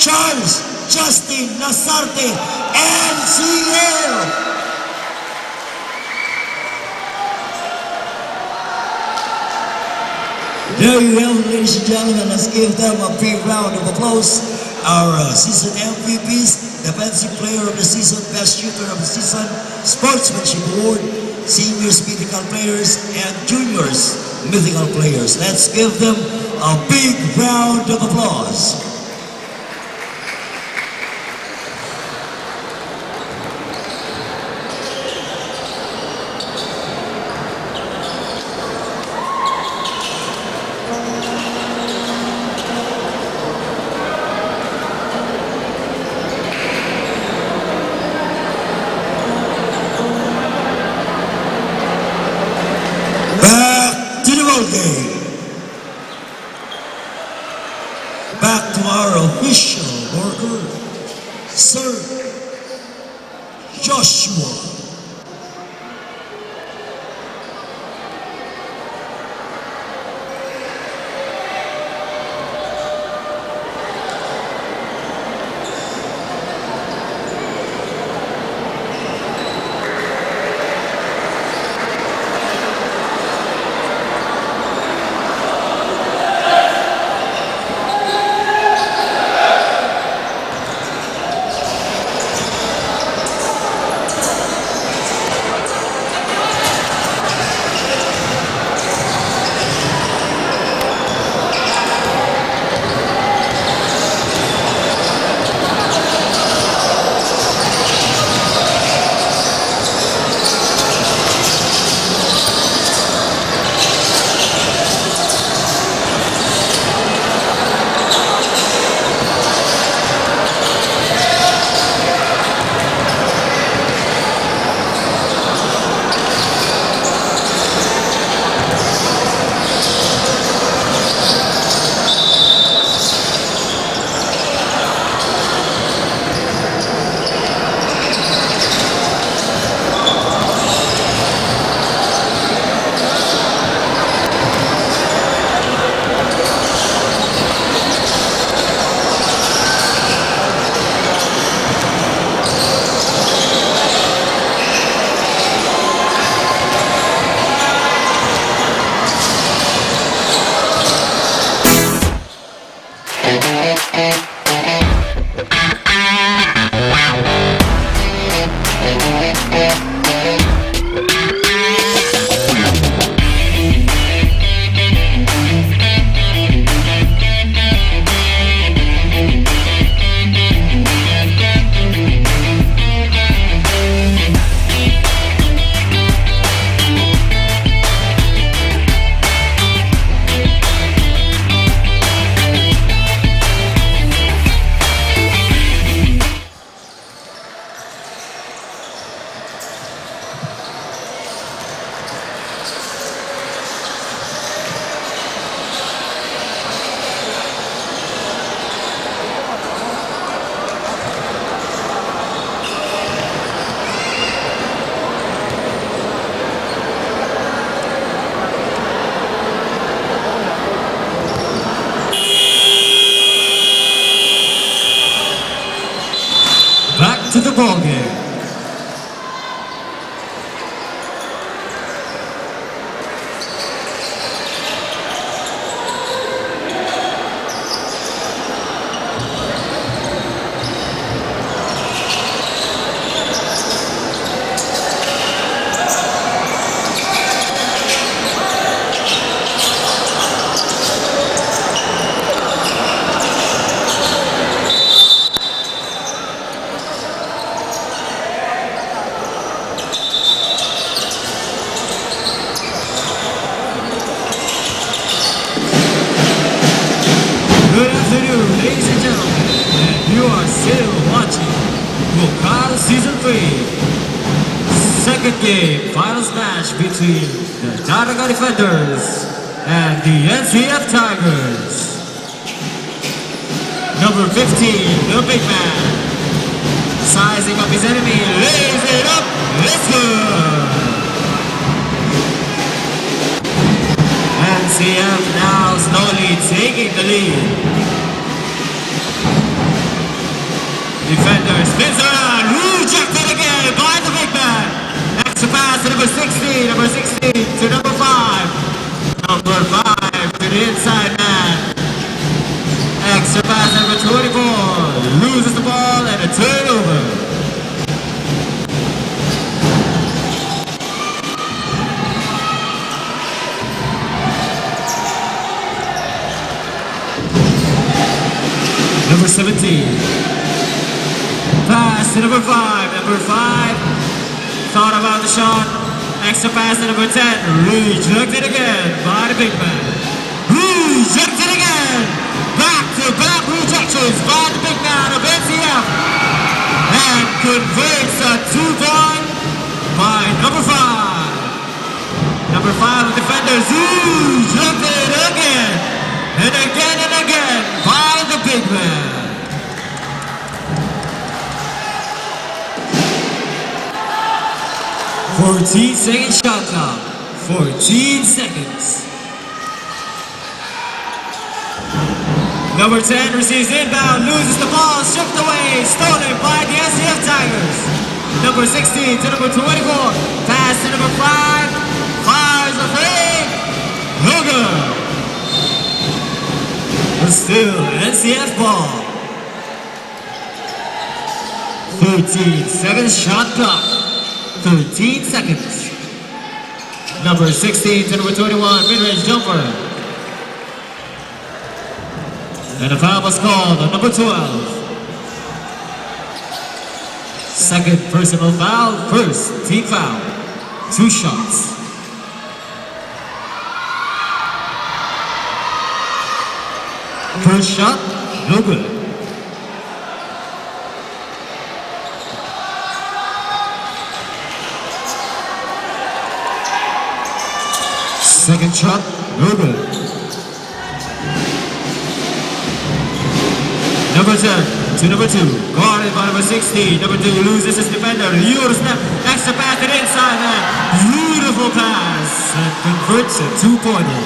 Charles Justin Lasarte, NCF! There you have it, ladies and gentlemen. Let's give them a big round of applause. Our season MVPs, Defensive Player of the Season, Best Shooter of the Season, Sportsmanship Award, Seniors Mythical Players, and Juniors Mythical Players. Let's give them a big round of applause. Back to our official worker, Sir Joshua. To the ball game. Good afternoon, ladies and gentlemen, and you are still watching BUCAL Season 3. Second game, finals match between the Daraga Defenders and the NCF Tigers. Number 15, the big man, Sizing up his enemy, lays it up, it's good. NCF now slowly taking the lead. Defender spins around, rejected again by the big man. Extra pass to number 16 to number 5. Number 5 to the inside man. Extra pass number 24, loses the ball and a turnover. Number 17. Pass to number 5. Number 5 thought about the shot. Extra pass to number 10. Rejected again by the big man. Rejected again. Back-to-back rejections by the big man of NCF. And converts a 2-point by number 5. Number 5 of defenders. Rejected again. And again by the big man. 14-second shot clock. 14 seconds. Number 10 receives inbound, loses the ball, stripped away, stolen by the NCF Tigers. Number 16 to number 24, pass to number 5, fires a three, no good. But still, NCF ball. 13-second shot clock. 13 seconds. Number 16 to number 21, mid-range jumper. And a foul was called on number 12. Second personal foul, first team foul. 2 shots. First shot, no good. Second shot, no good. Number 10 to number 2, guarded by number 16. Number 2 loses his defender. Euro snap, extra pass to the inside man. Beautiful pass and converts a 2-pointer.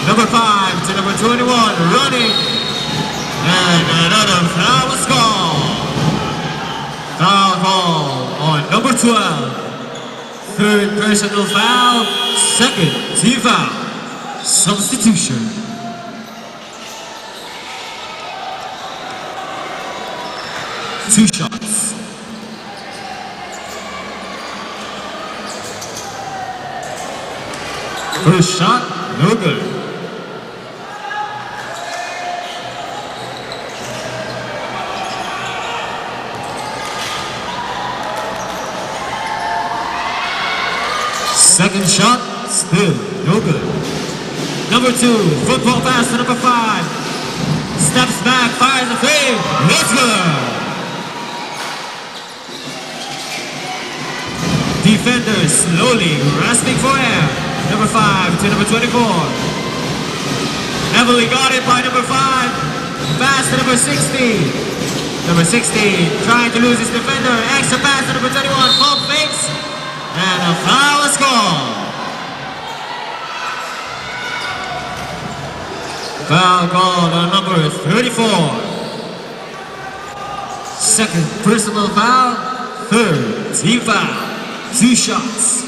Number 5 to number 21, running. And another foul was called. Foul call on number 12. Third personal foul, second team foul. Substitution. Two shots. First shot, no good. Second shot, still no good. Number 2, football pass to number 5. Steps back, fires a three. It's good. Defenders slowly grasping for air. Number 5 to number 24. Heavily guarded by number 5. Pass to number 16. Number 16 trying to lose his defender. Extra pass to number 21. Pump fakes. And a foul is called. Foul called on number 34. Second personal foul, third team foul. 2 shots.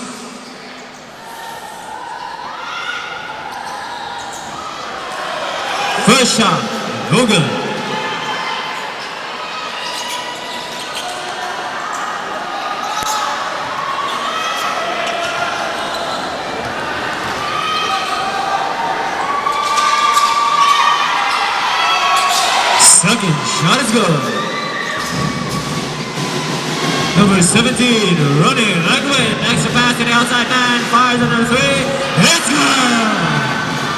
First shot, no good. Second shot is good. Number 17, running like the wind. Extra pass to the outside man. Fires on number 3. It's good.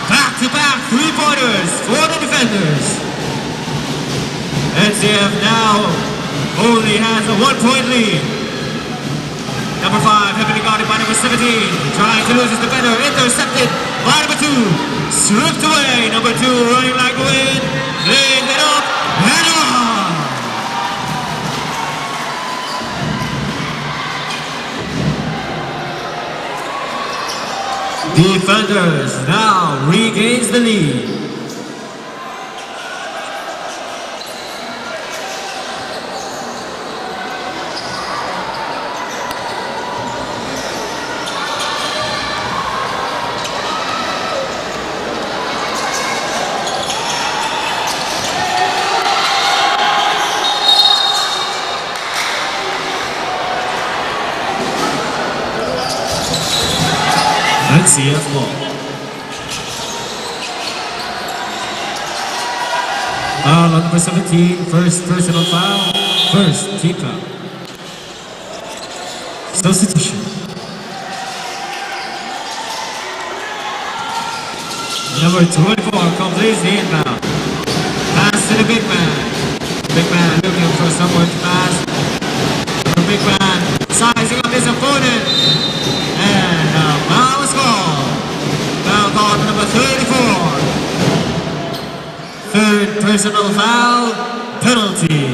Back-to-back 3-pointers for the defenders. NCF now only has a 1-point lead. Number 5, heavily guarded by number 17. Trying to lose his defender. Intercepted by number 2. Stripped away. Number 2 running like the wind. Laying it up and on. Defenders now regains the lead. NCF ball. Foul on number 17, first personal foul, first team foul. Substitution. Number 24 completes the inbound. Pass to the big man. Big man looking for someone to pass. The big man sizing up his opponent. And a foul is called. Foul called for number 34. Third personal foul, penalty.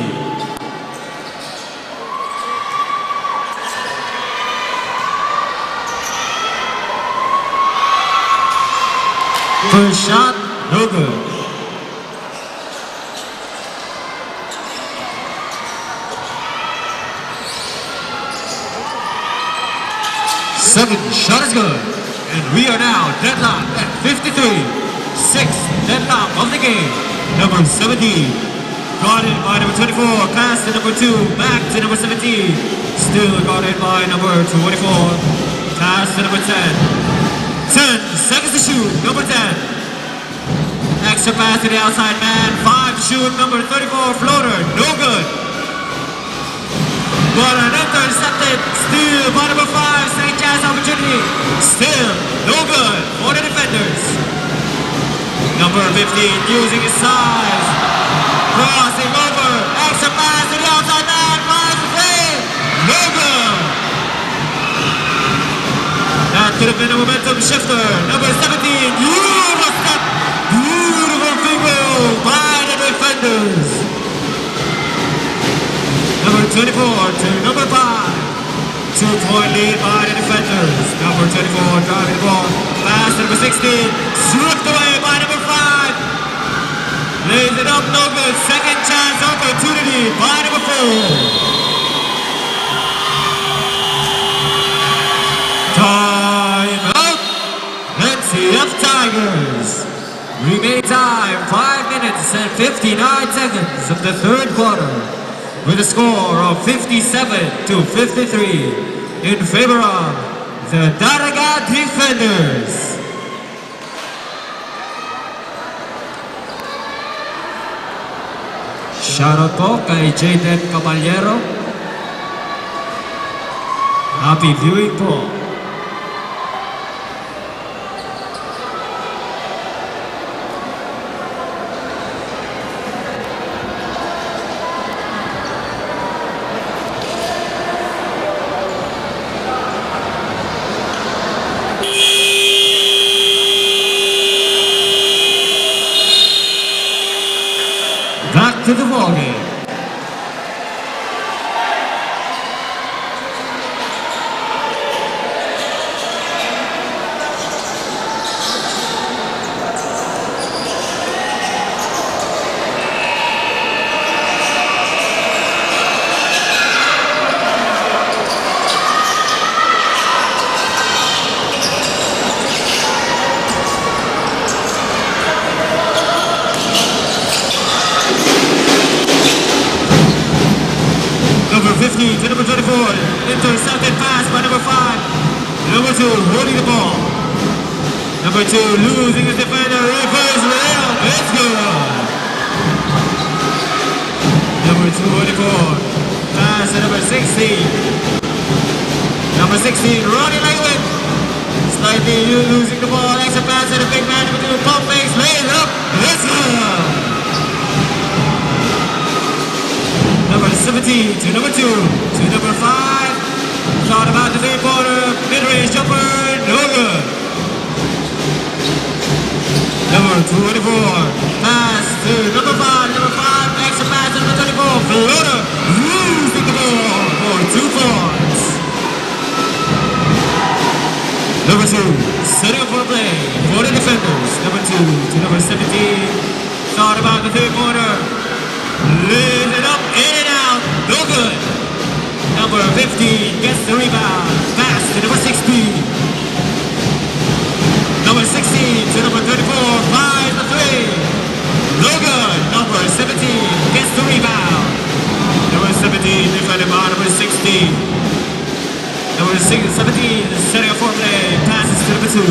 First shot, no good. Second shot is good. And we are now deadlocked at 53. Sixth deadlock of the game. Number 17. Guarded by number 24. Pass to number 2. Back to number 17. Still guarded by number 24. Pass to number 10. 10 seconds to shoot. Number 10. Extra pass to the outside man. 5 to shoot. Number 34. Floater. No good. But an intercepted. Still by number 5. Second chance opportunity. Still no good for the defenders. Number 15 using his size. Crossing over. Extra pass to the outside man. Fires the play. No good. That could have been a momentum shifter. Number 17. Beautiful step. Beautiful finger by the defenders. Number 24 to number 5. 2-point lead by the defenders. Number 24 driving the ball. Pass to number 16. Swept away by number 5. Lays it up, no good. Second chance opportunity by number 4. Time out. NCF Tigers. Remaining time 5 minutes and 59 seconds of the third quarter, with a score of 57 to 53 in favor of the Daraga Defenders. Shoutout po kay Jaden Caballero. Happy viewing po. Back to the ball game. Number 15 to number 24, intercepted pass by number 5. Number 2 holding the ball. Number 2 losing his defender, reverse layup, it's good. Number 2 holding 4, pass to number 16. Number 16 running like wind. Slightly losing the ball, extra pass to the big man, number 2 pump fakes, lays it up, it's good. Number 17 to number 2 to number 5. Thought about the third quarter. Mid-range jumper, no good. Number 24. Pass to number 5. Number 5. Extra pass to number 24. Floater. Losing the ball for 2 points. Number 2. Setting up for the third quarter. Lays it up, in and out, no good. Number 15 gets the rebound. Pass to number 16. Number 16 to number 34, fires the three. No good. Number 17 gets the rebound. Number 17 defended by number 16. Number 17 setting up for play. Passes to number 2.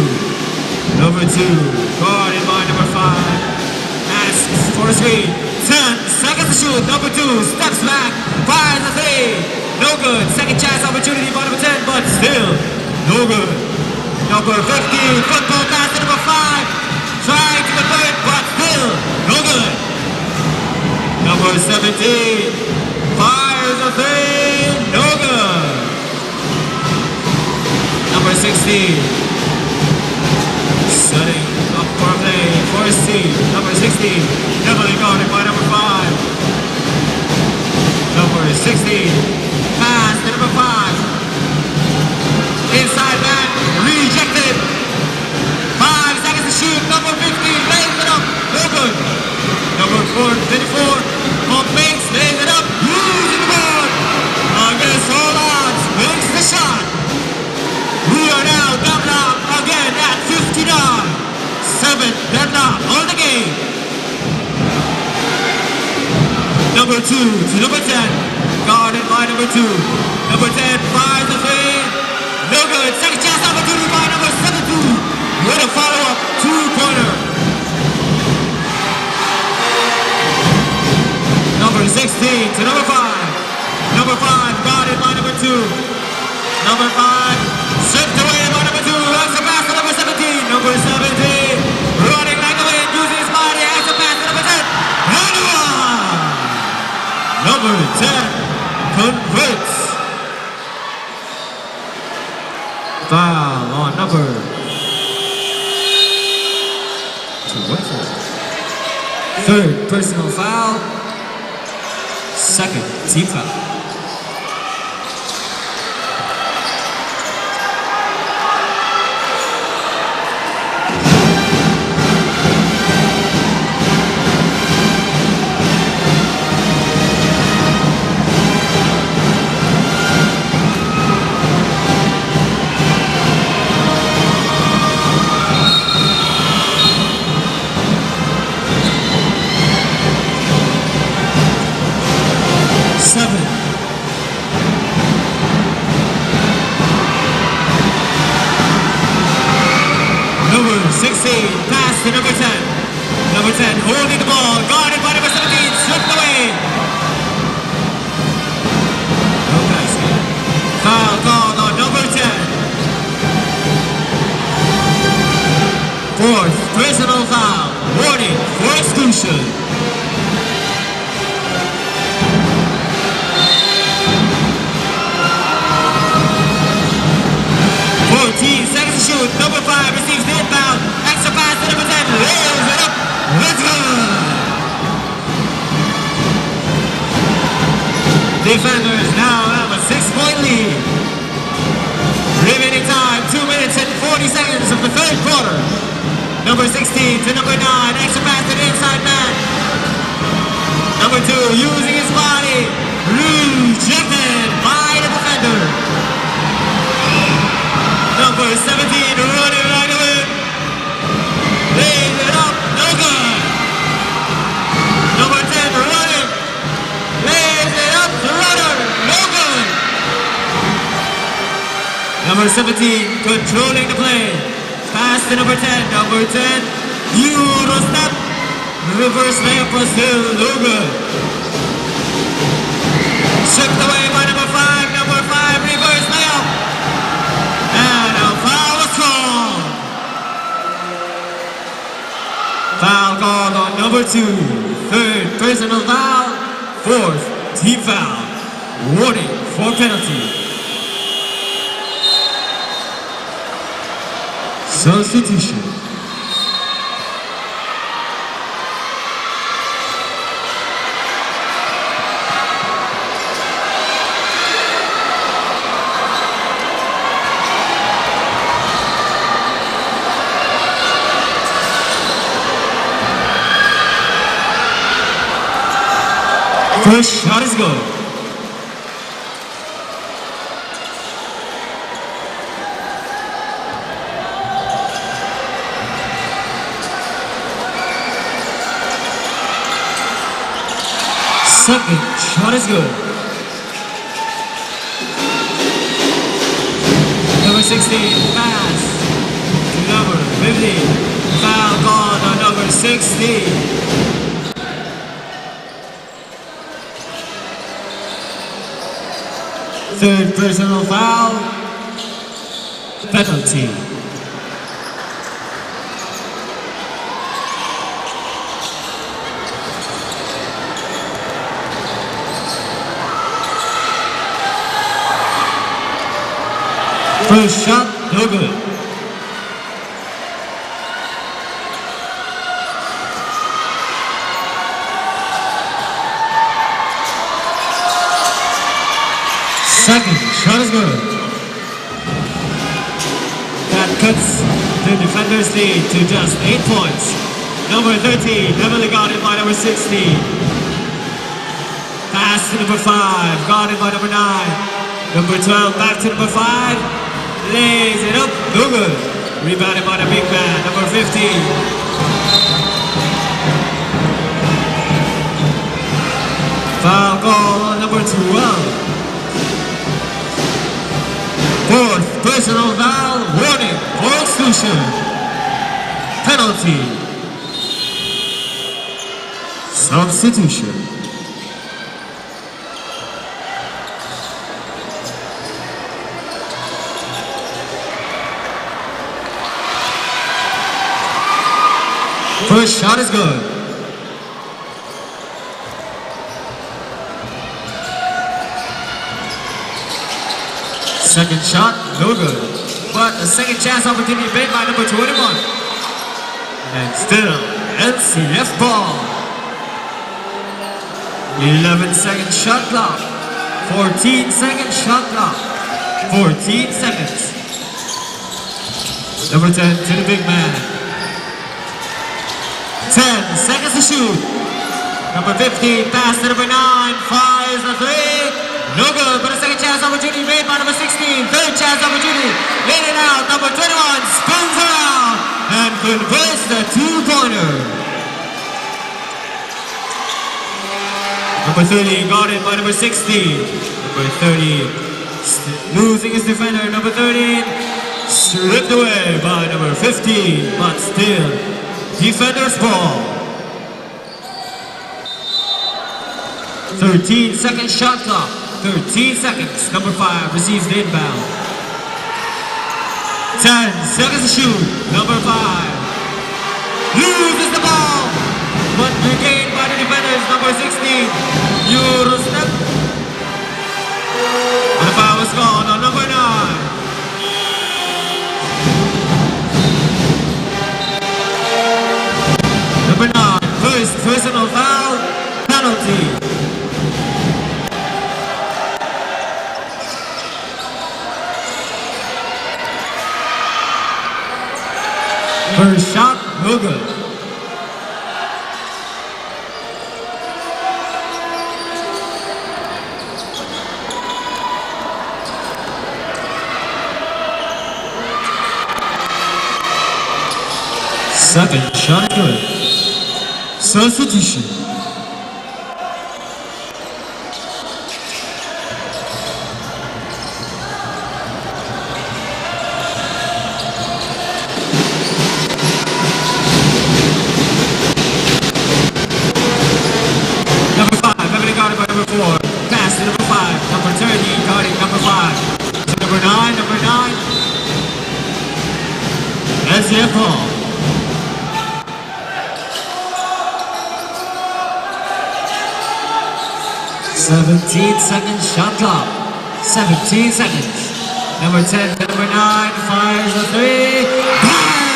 Number 2 guarded by number 5. Asks for a screen. 10 seconds to shoot. Number 2 steps back. Fires the three. No good. Second chance opportunity by number 10, but still no good. Number 15, football pass to number 5. Trying to convert, but still no good. Number 17 fires a three. No good. Number 16 setting up for a play for his team. Number 16 heavily guarded by number 5. Number 16 pass to number 5. Inside man, rejected. 5 seconds to shoot. Number 15 lays it up. No good. Number 24, pump fakes, lays it up. Using the board. Against all odds, makes the shot. We are now deadlocked again at 59. 7th deadlock on the game. Number 2 to number 10. Guarded by number 2. Number 10 fires the three. No good. Second chance opportunity by number 17. With a follow-up two-pointer. Number 16 to number 5. Number 5 guarded by number 2. Number 5 stripped away by number 2. Extra pass to number 17. Number 17 running like the wind, using his body. Extra pass to number 10. And one. Number 10 converts. Foul on number 24. Third personal foul. Second team foul. Number 16, pass to number 10. Number 10 holding the ball, guarded by number 17, stripped away. No pass here. Foul called on number 10. Fourth personal foul, warning for exclusion. Seconds to shoot. Number 5 receives the inbound. Extra pass to number 10. Lays it up. Let's go. Defenders now have a 6-point lead. Remaining time 2 minutes and 40 seconds of the third quarter. Number 16 to number 9. Extra pass to the inside man. Number 2 using his body. Rejected by the defender. Number 17 running right away. Lays it up, no good. Number 10 running. Lays it up, runner, no good. Number 17 controlling the play. Pass to number 10. Number 10, Euro step. Reverse layup was still no good. Stripped away by number 5. Number 5 reverse layup. Foul called on number 2. Third personal foul. Fourth team foul. Warning for penalty. Substitution. First shot is good. Second shot is good. Number 16, pass to number 15. Foul called on number 16. Third personal foul, penalty. First shot, no good. Second shot is good. That cuts the defender's lead to just 8 points. Number 13, heavily guarded by number 16. Pass to number 5, guarded by number 9. Number 12, back to number 5. Lays it up, no good. Rebounded by the big man, number 15. Foul call on number 12. Fourth personal foul, warning for exclusion. Penalty. Substitution. First shot is good. Second shot, no good. But a second chance opportunity made by number 21. And still, NCF ball. 11-second shot clock. 14-second shot clock. 14 seconds. Number 10 to the big man. 10 seconds to shoot. Number 15, pass to number 9, fires a 3. No good, but a second chance opportunity made by number 16. Third chance opportunity. Laid it out. Number 21 spins around and converts the 2-pointer. Number 30 guarded by number 16. Number 30 losing his defender. Number 13 stripped away by number 15, but still defender's ball. 13-second shot clock. 13 seconds. Number 5 receives the inbound. 10 seconds to shoot. Number 5 loses the ball, but regained by the defenders. Number 16, Eurostep. And the foul is called on number 9. Number 9, first personal foul, penalty. First shot, no good. Second shot, good. Substitution. Pass to number 5, number 30, guarding number 5. To number 9, NCF ball. 17-second shot clock. 17 seconds. Number 10 to number 9 fires a 3. Bang!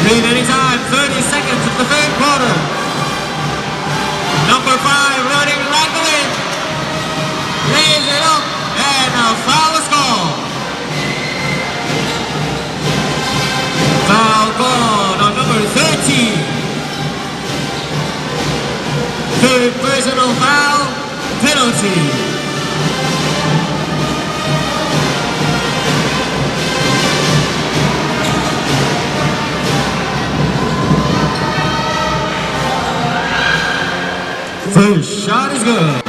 Lead anytime, 30 seconds of the third quarter. Number 5 running like the wind. Lays it up, and a foul is called. penalty. First shot is good.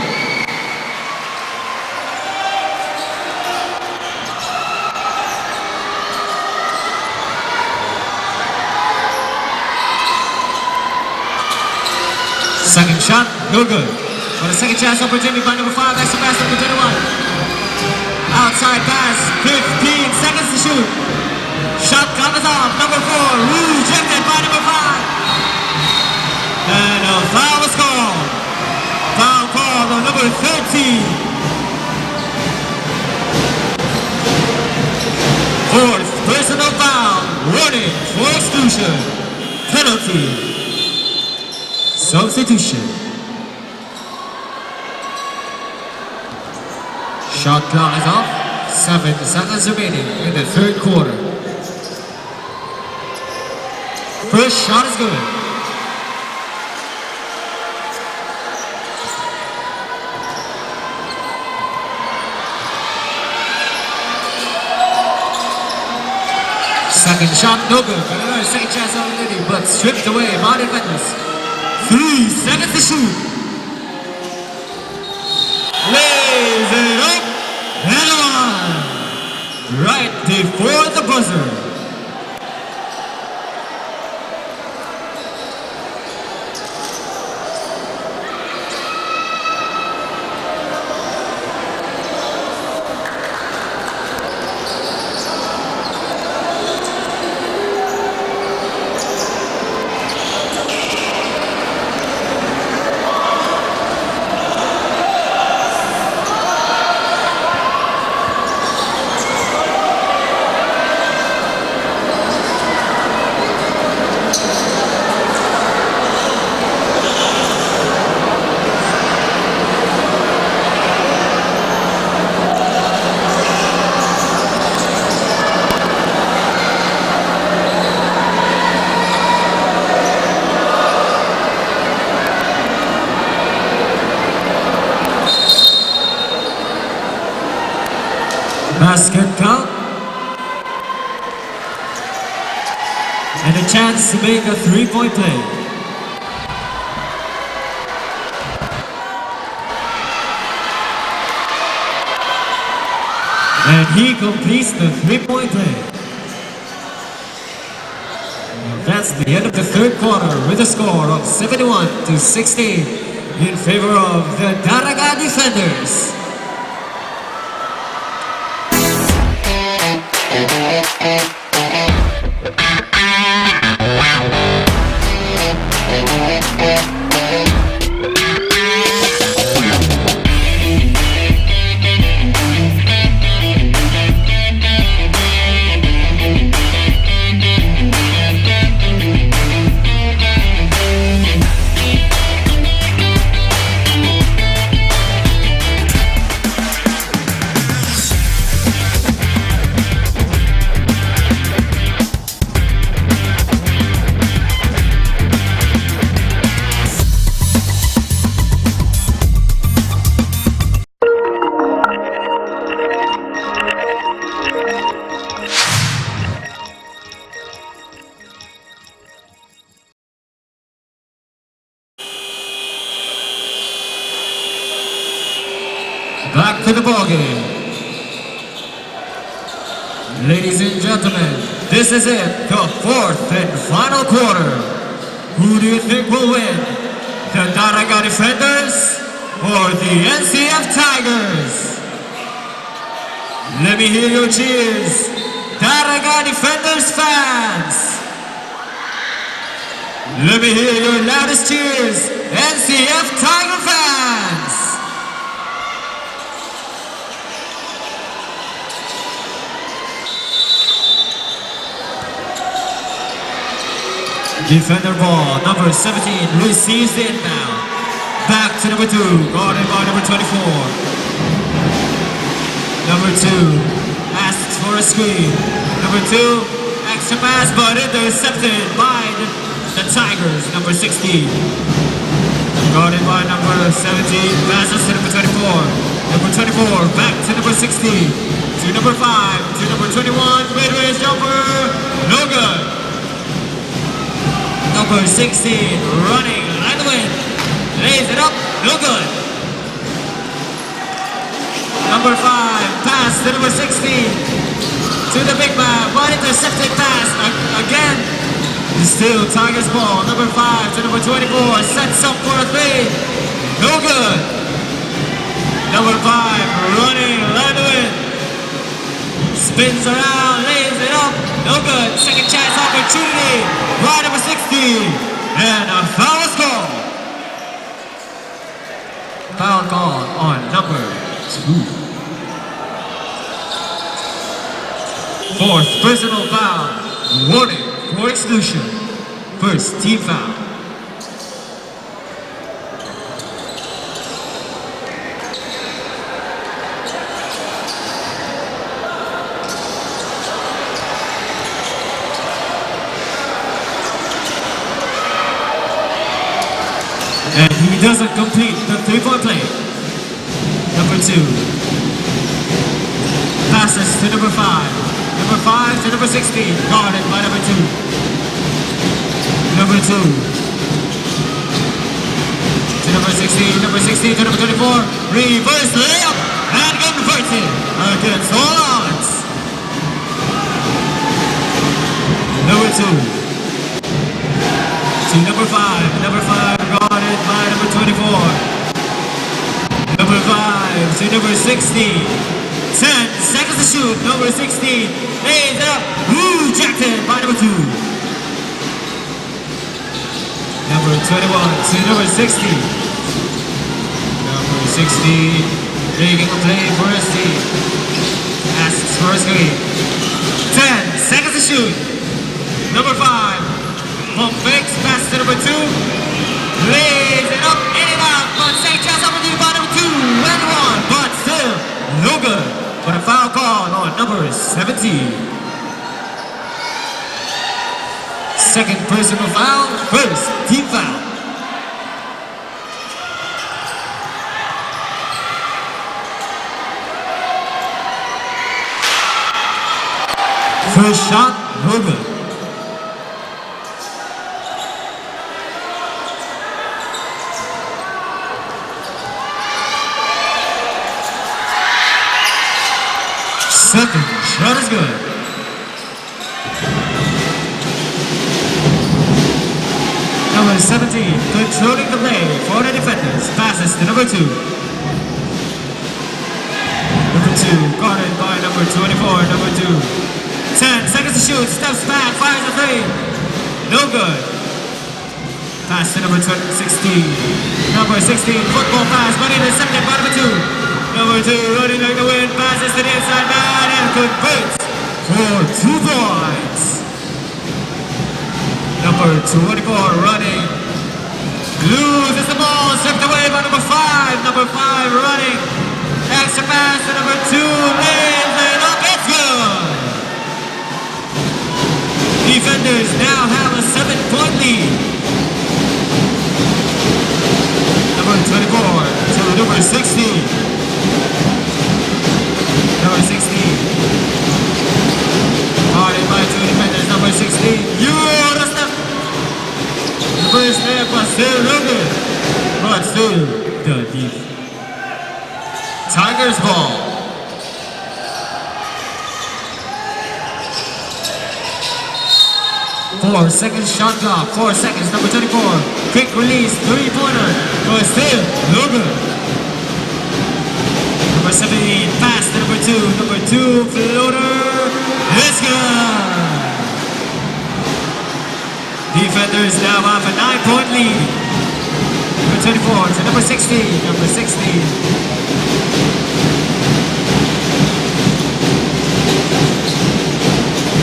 Second shot, no good. For the second chance opportunity by number 5, extra pass number 21. Outside pass, 15 seconds to shoot. Shot clock is off, number 4, rejected by number 5. And a foul is called. Foul called on number 13. Fourth personal foul, warning for exclusion. Penalty. Substitution. Shot clock is off. 7 seconds remaining in the third quarter. First shot is good. Second shot, no good. Another second chance opportunity, but stripped away by defenders. 3 seconds to shoot. Lays it up and on. Right before the buzzer. Basket count. And a chance to make a three-point play. And he completes the three-point play. That's the end of the third quarter with a score of 71-16 in favor of the Daraga defenders. Back to the ballgame. Ladies and gentlemen, this is it, the fourth and final quarter. Who do you think will win? The Daraga defenders or the NCF Tigers? Let me hear your cheers, Daraga defenders fans. Let me hear your loudest cheers, NCF Tiger fans. Defender ball, number 17, receives the inbound. Back to number 2, guarded by number 24. Number 2, asks for a screen. Number 2, extra pass, but intercepted by the Tigers, number 16. Guarded by number 17, passes to number 24. Number 24, back to number 16. To number 5, to number 21, mid-range jumper, no good. Number 16, running, line the wind, lays it up, no good. Number 5, pass to number 16. To the big man, but intercepted pass again. Still Tigers ball. Number 5 to number 24, sets up for a 3. No good. Number 5, running, line the wind. Spins around, lays it up, no good. Second chance opportunity, by number 16. And a foul score. Foul call on number 2. Fourth personal foul. Warning for exclusion. First team foul. And he doesn't complete the 3-point play. Number 2. Passes to number 5. Number 5 to number 16. Guarded by number 2. Number 2. To number 16. Number 16 to number 24. Reverse layup. And converted against all odds. Number 2. To number 5. Number 5 guarded by number 24. Number 5 to number 16. 10 seconds to shoot. Number 16 lays it up. Rejected by number 2. Number 21 to number 16. Number 16 making a play for his team. Asks for a screen. 10 seconds to shoot. Number 5. Pump fakes, pass to number 2. Lays it up, in and out. But second chance opportunity by number 2. And 1, but still no good. But a foul call on number 17. Second personal foul, first team foul. First shot, no good. Second shot is good. Number 17, controlling the play for the defenders. Passes to number 2. Number 2, guarded by number 24, number 2. 10 seconds to shoot, steps back, fires a 3. No good. Pass to number 16. Number 16, football pass, but intercepted by number 2. Number 2, running like the wind, passes to the inside man and converts for 2 points. Number 24, running, loses the ball, stripped away by number 5. Number 5, running, extra pass to number 2, lays it up, it's good. Defenders now have a 7-point lead. Number 24 to number 16. Number 16. Guarded by 2 defenders. Number 16. You're step. The first step was still looking. But still the deep. Tigers ball. Four seconds shot clock. 4 seconds. Number 24. Quick release. 3-pointer. But still no good. Number 17, pass to number 2. Number 2, floater. It's good. Defenders now have a 9-point lead. Number 24 to number 16. Number 16.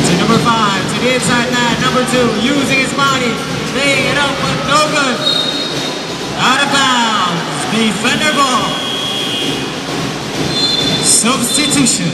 To number 5, to the inside man. Number 2, using his body. Laying it up, but no good. Out of bounds. Defender ball. Substitution.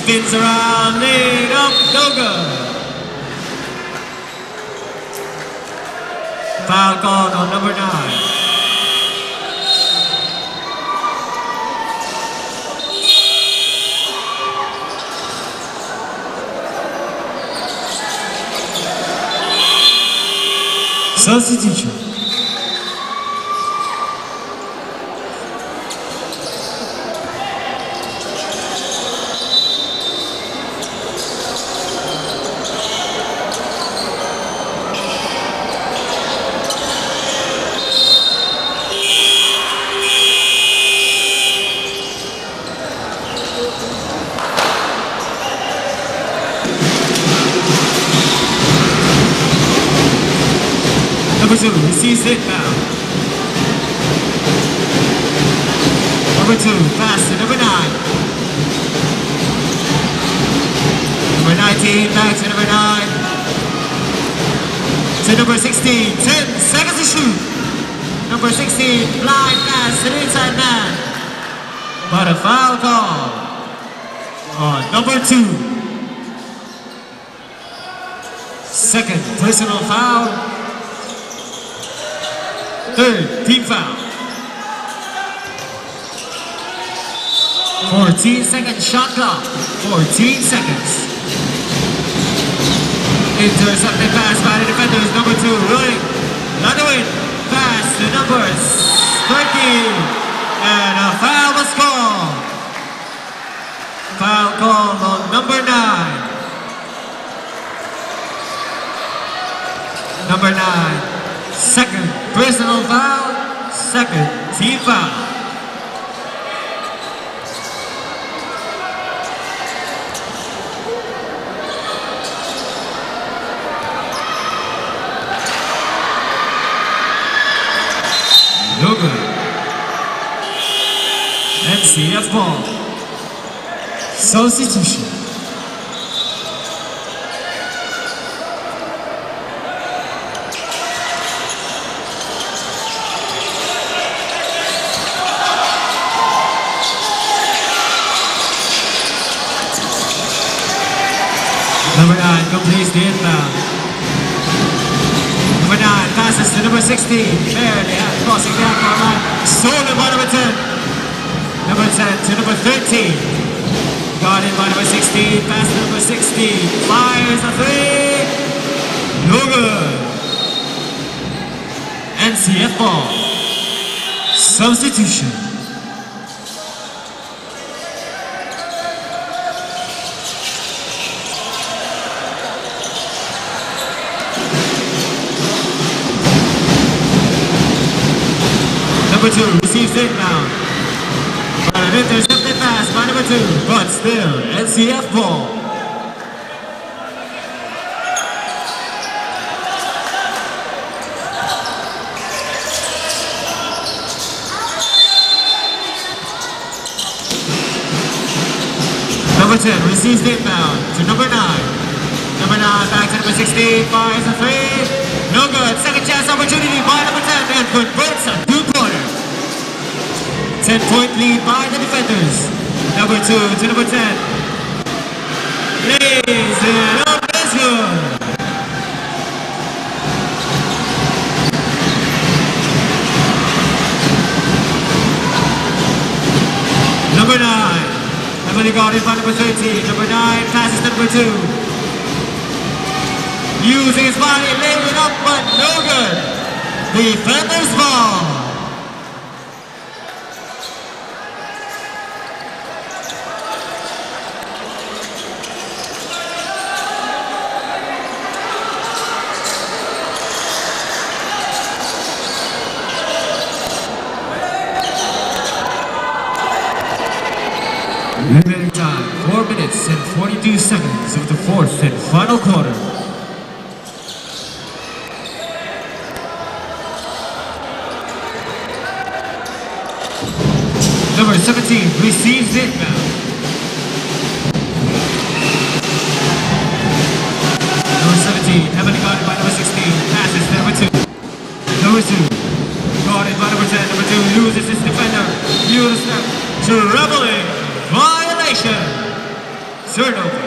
spins around, laid up, no good. Foul called on number 9. Substitution. Number 2 receives it now. Number 2 pass to number 9. Number 19 back to number 9. To number 16. 10 seconds to shoot. Number 16 blind pass to the inside man. But a foul call on number 2. Second personal foul. Third team foul. 14-second shot clock. 14 seconds. Intercepted pass by the defenders. Number 2 running. Landowin. Pass to number 13. And a foul was called. Foul called on number 9. Number 9. Second personal foul, second team foul. No good. NCF ball. Substitution. Number 9 completes the inbound. Number 9 passes to number 16. Barely crossing the outbound line. Stolen by number 10. Number 10 to number 13. Guarded by number 16. Pass to number 16. Fires a 3. No good. NCF ball. Substitution. Number 2 receives inbound. But an intercepted pass by number 2, but still NCF ball. Number 10 receives inbound to number 9. Number 9 back to number 16, fires a 3. No good. Second chance opportunity by number 10 and converts a 2-pointer. 10-point lead by the defenders. Number 2 to number 10. Lays it up, is good. Number 9. Heavily guarded by number 13. Number 9 passes to number 2. Using his body, laid it up, but no good. Defenders ball. Limited time, 4 minutes and 42 seconds of the fourth and final quarter. Number 17 receives it now. Number 17, heavily guarded by number 16, passes to number 2. Number 2, guarded by number 10. Number 2 loses his defender. Uses step, dribbling. Violation. turnover.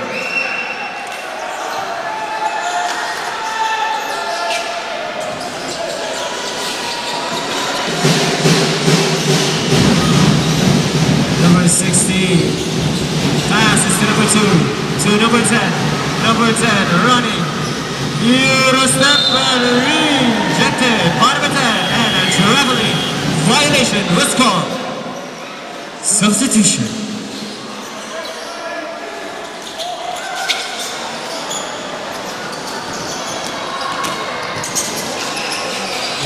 Number 16. Passes to number 2. To number 10. Number 10 running. Eurostep and rejected by number 10. And a traveling violation was called. Substitution.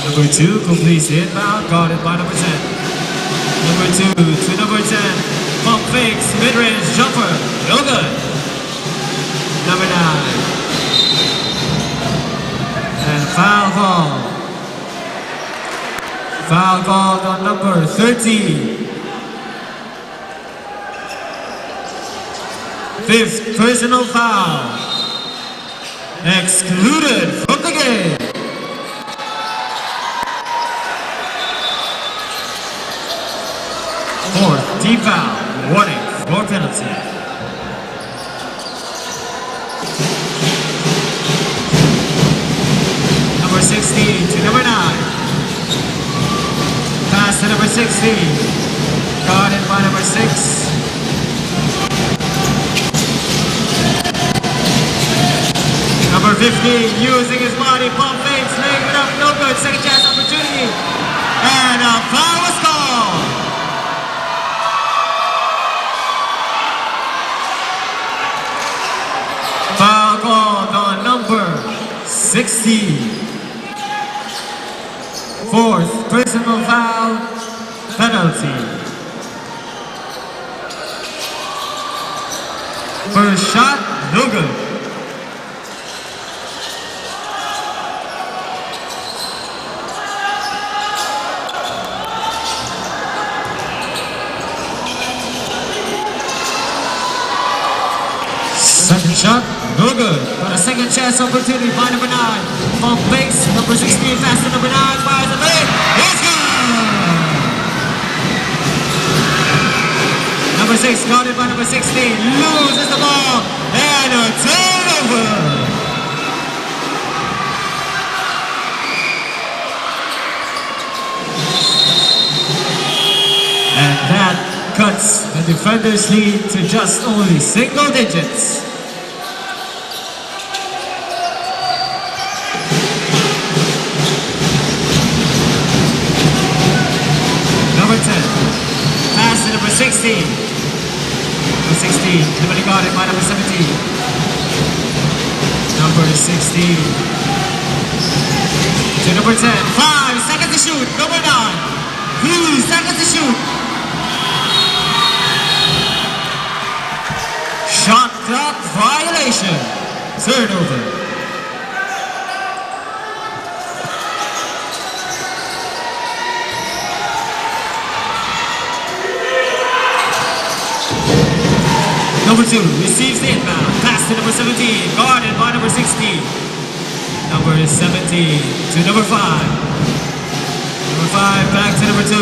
Number 2 completes the inbound, guarded by number 10. Number 2 to number 10. Pump fakes, mid-range jumper, no good. Number 9. And foul call. Foul called on number 13. Fifth personal foul. Excluded from the game. Fourth team foul. Warning, floor penalty. Number 16 to number 9. Pass to number 16. Guarded by number 6. Number 15 using his body, pump fakes, laying it up, no good. Second chance opportunity. And a foul was called. Foul called on number 16. Fourth personal foul penalty. First shot, no good. Second shot, no good. But a second chance opportunity by number 9. Pump fakes, number 16, pass to number 9, fires the lane. It's good! Number 6, guarded by number 16, loses the ball, and a turnover! And that cuts the defenders' lead to just only single digits. Number 10, pass to number 16. Number 16, heavily guarded by number 17. Number 16 to number 10. 5 seconds to shoot. Number 9. 3 seconds to shoot. Shot clock violation. Turnover. Number 2 receives the inbound. Pass to number 17. Guarded by number 16. Number 17 to number 5. Number 5 back to number 2.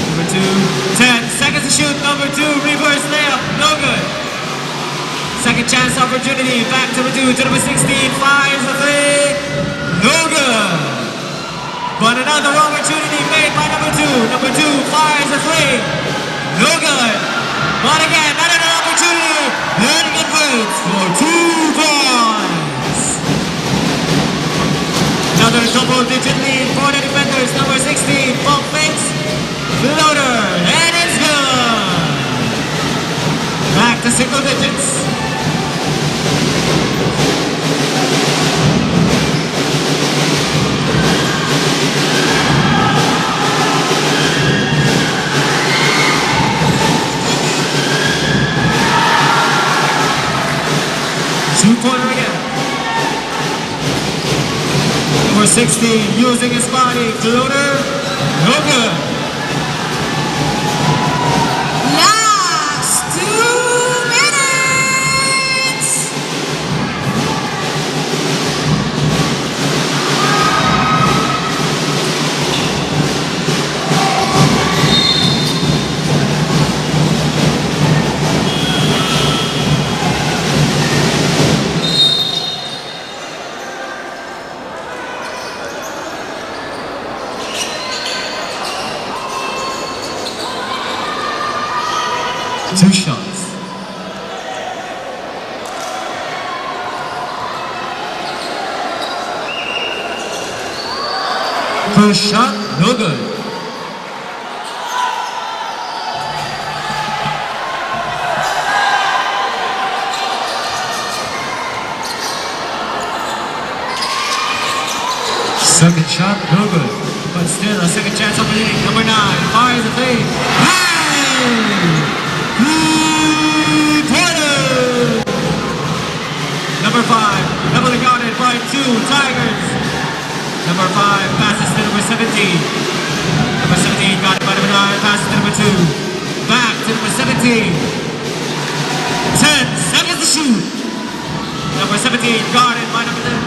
Number 2, 10 seconds to shoot. Number 2, reverse layup. No good. Second chance opportunity. Back to number 2 to number 16. Fires the 3. No good. But another opportunity made by number 2. Number 2 fires the 3. No good. But again, another opportunity, and it converts for 2 points. Another double-digit lead for the defenders. Number 16, pump fakes, floater, and it's good. Back to single digits. Two-pointer again. Number 16 using his body. Floater. No good. Last 2 minutes. 2 shots. First shot, no good. Second shot, no good. But still a second chance opportunity. Number 9 fires the fade. Hey! Three-pointer! Number 5, heavily guarded by 2 Tigers. Number 5 passes to number 17. Number 17 got it by number 9, passes to number 2. Back to number 17. 10 seconds to shoot. Number 17 guarded by number 10.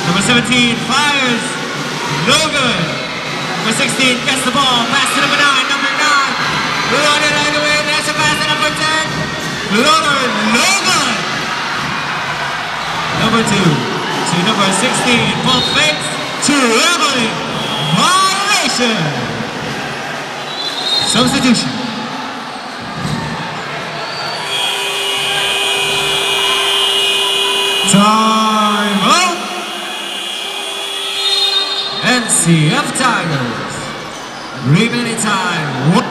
Number 17 fires. No good. Number 16 gets the ball. Pass to number 9. Number 9. Loaded all the way. There's a pass to number 10. Loaded. No good. Number 2 to number 16. Pump fakes to Emily. Violation. Substitution. Time out. NCF Tigers. Remaining time.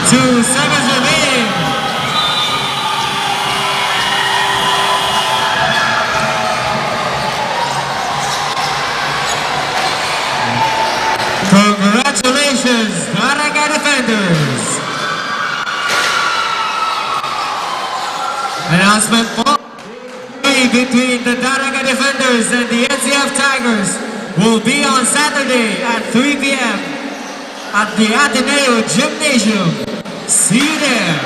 2 seconds remaining. Congratulations, Daraga defenders. Announcement between the Daraga defenders and the NCF Tigers will be on Saturday at 3 p.m. at the Ateneo Gymnasium. See you there.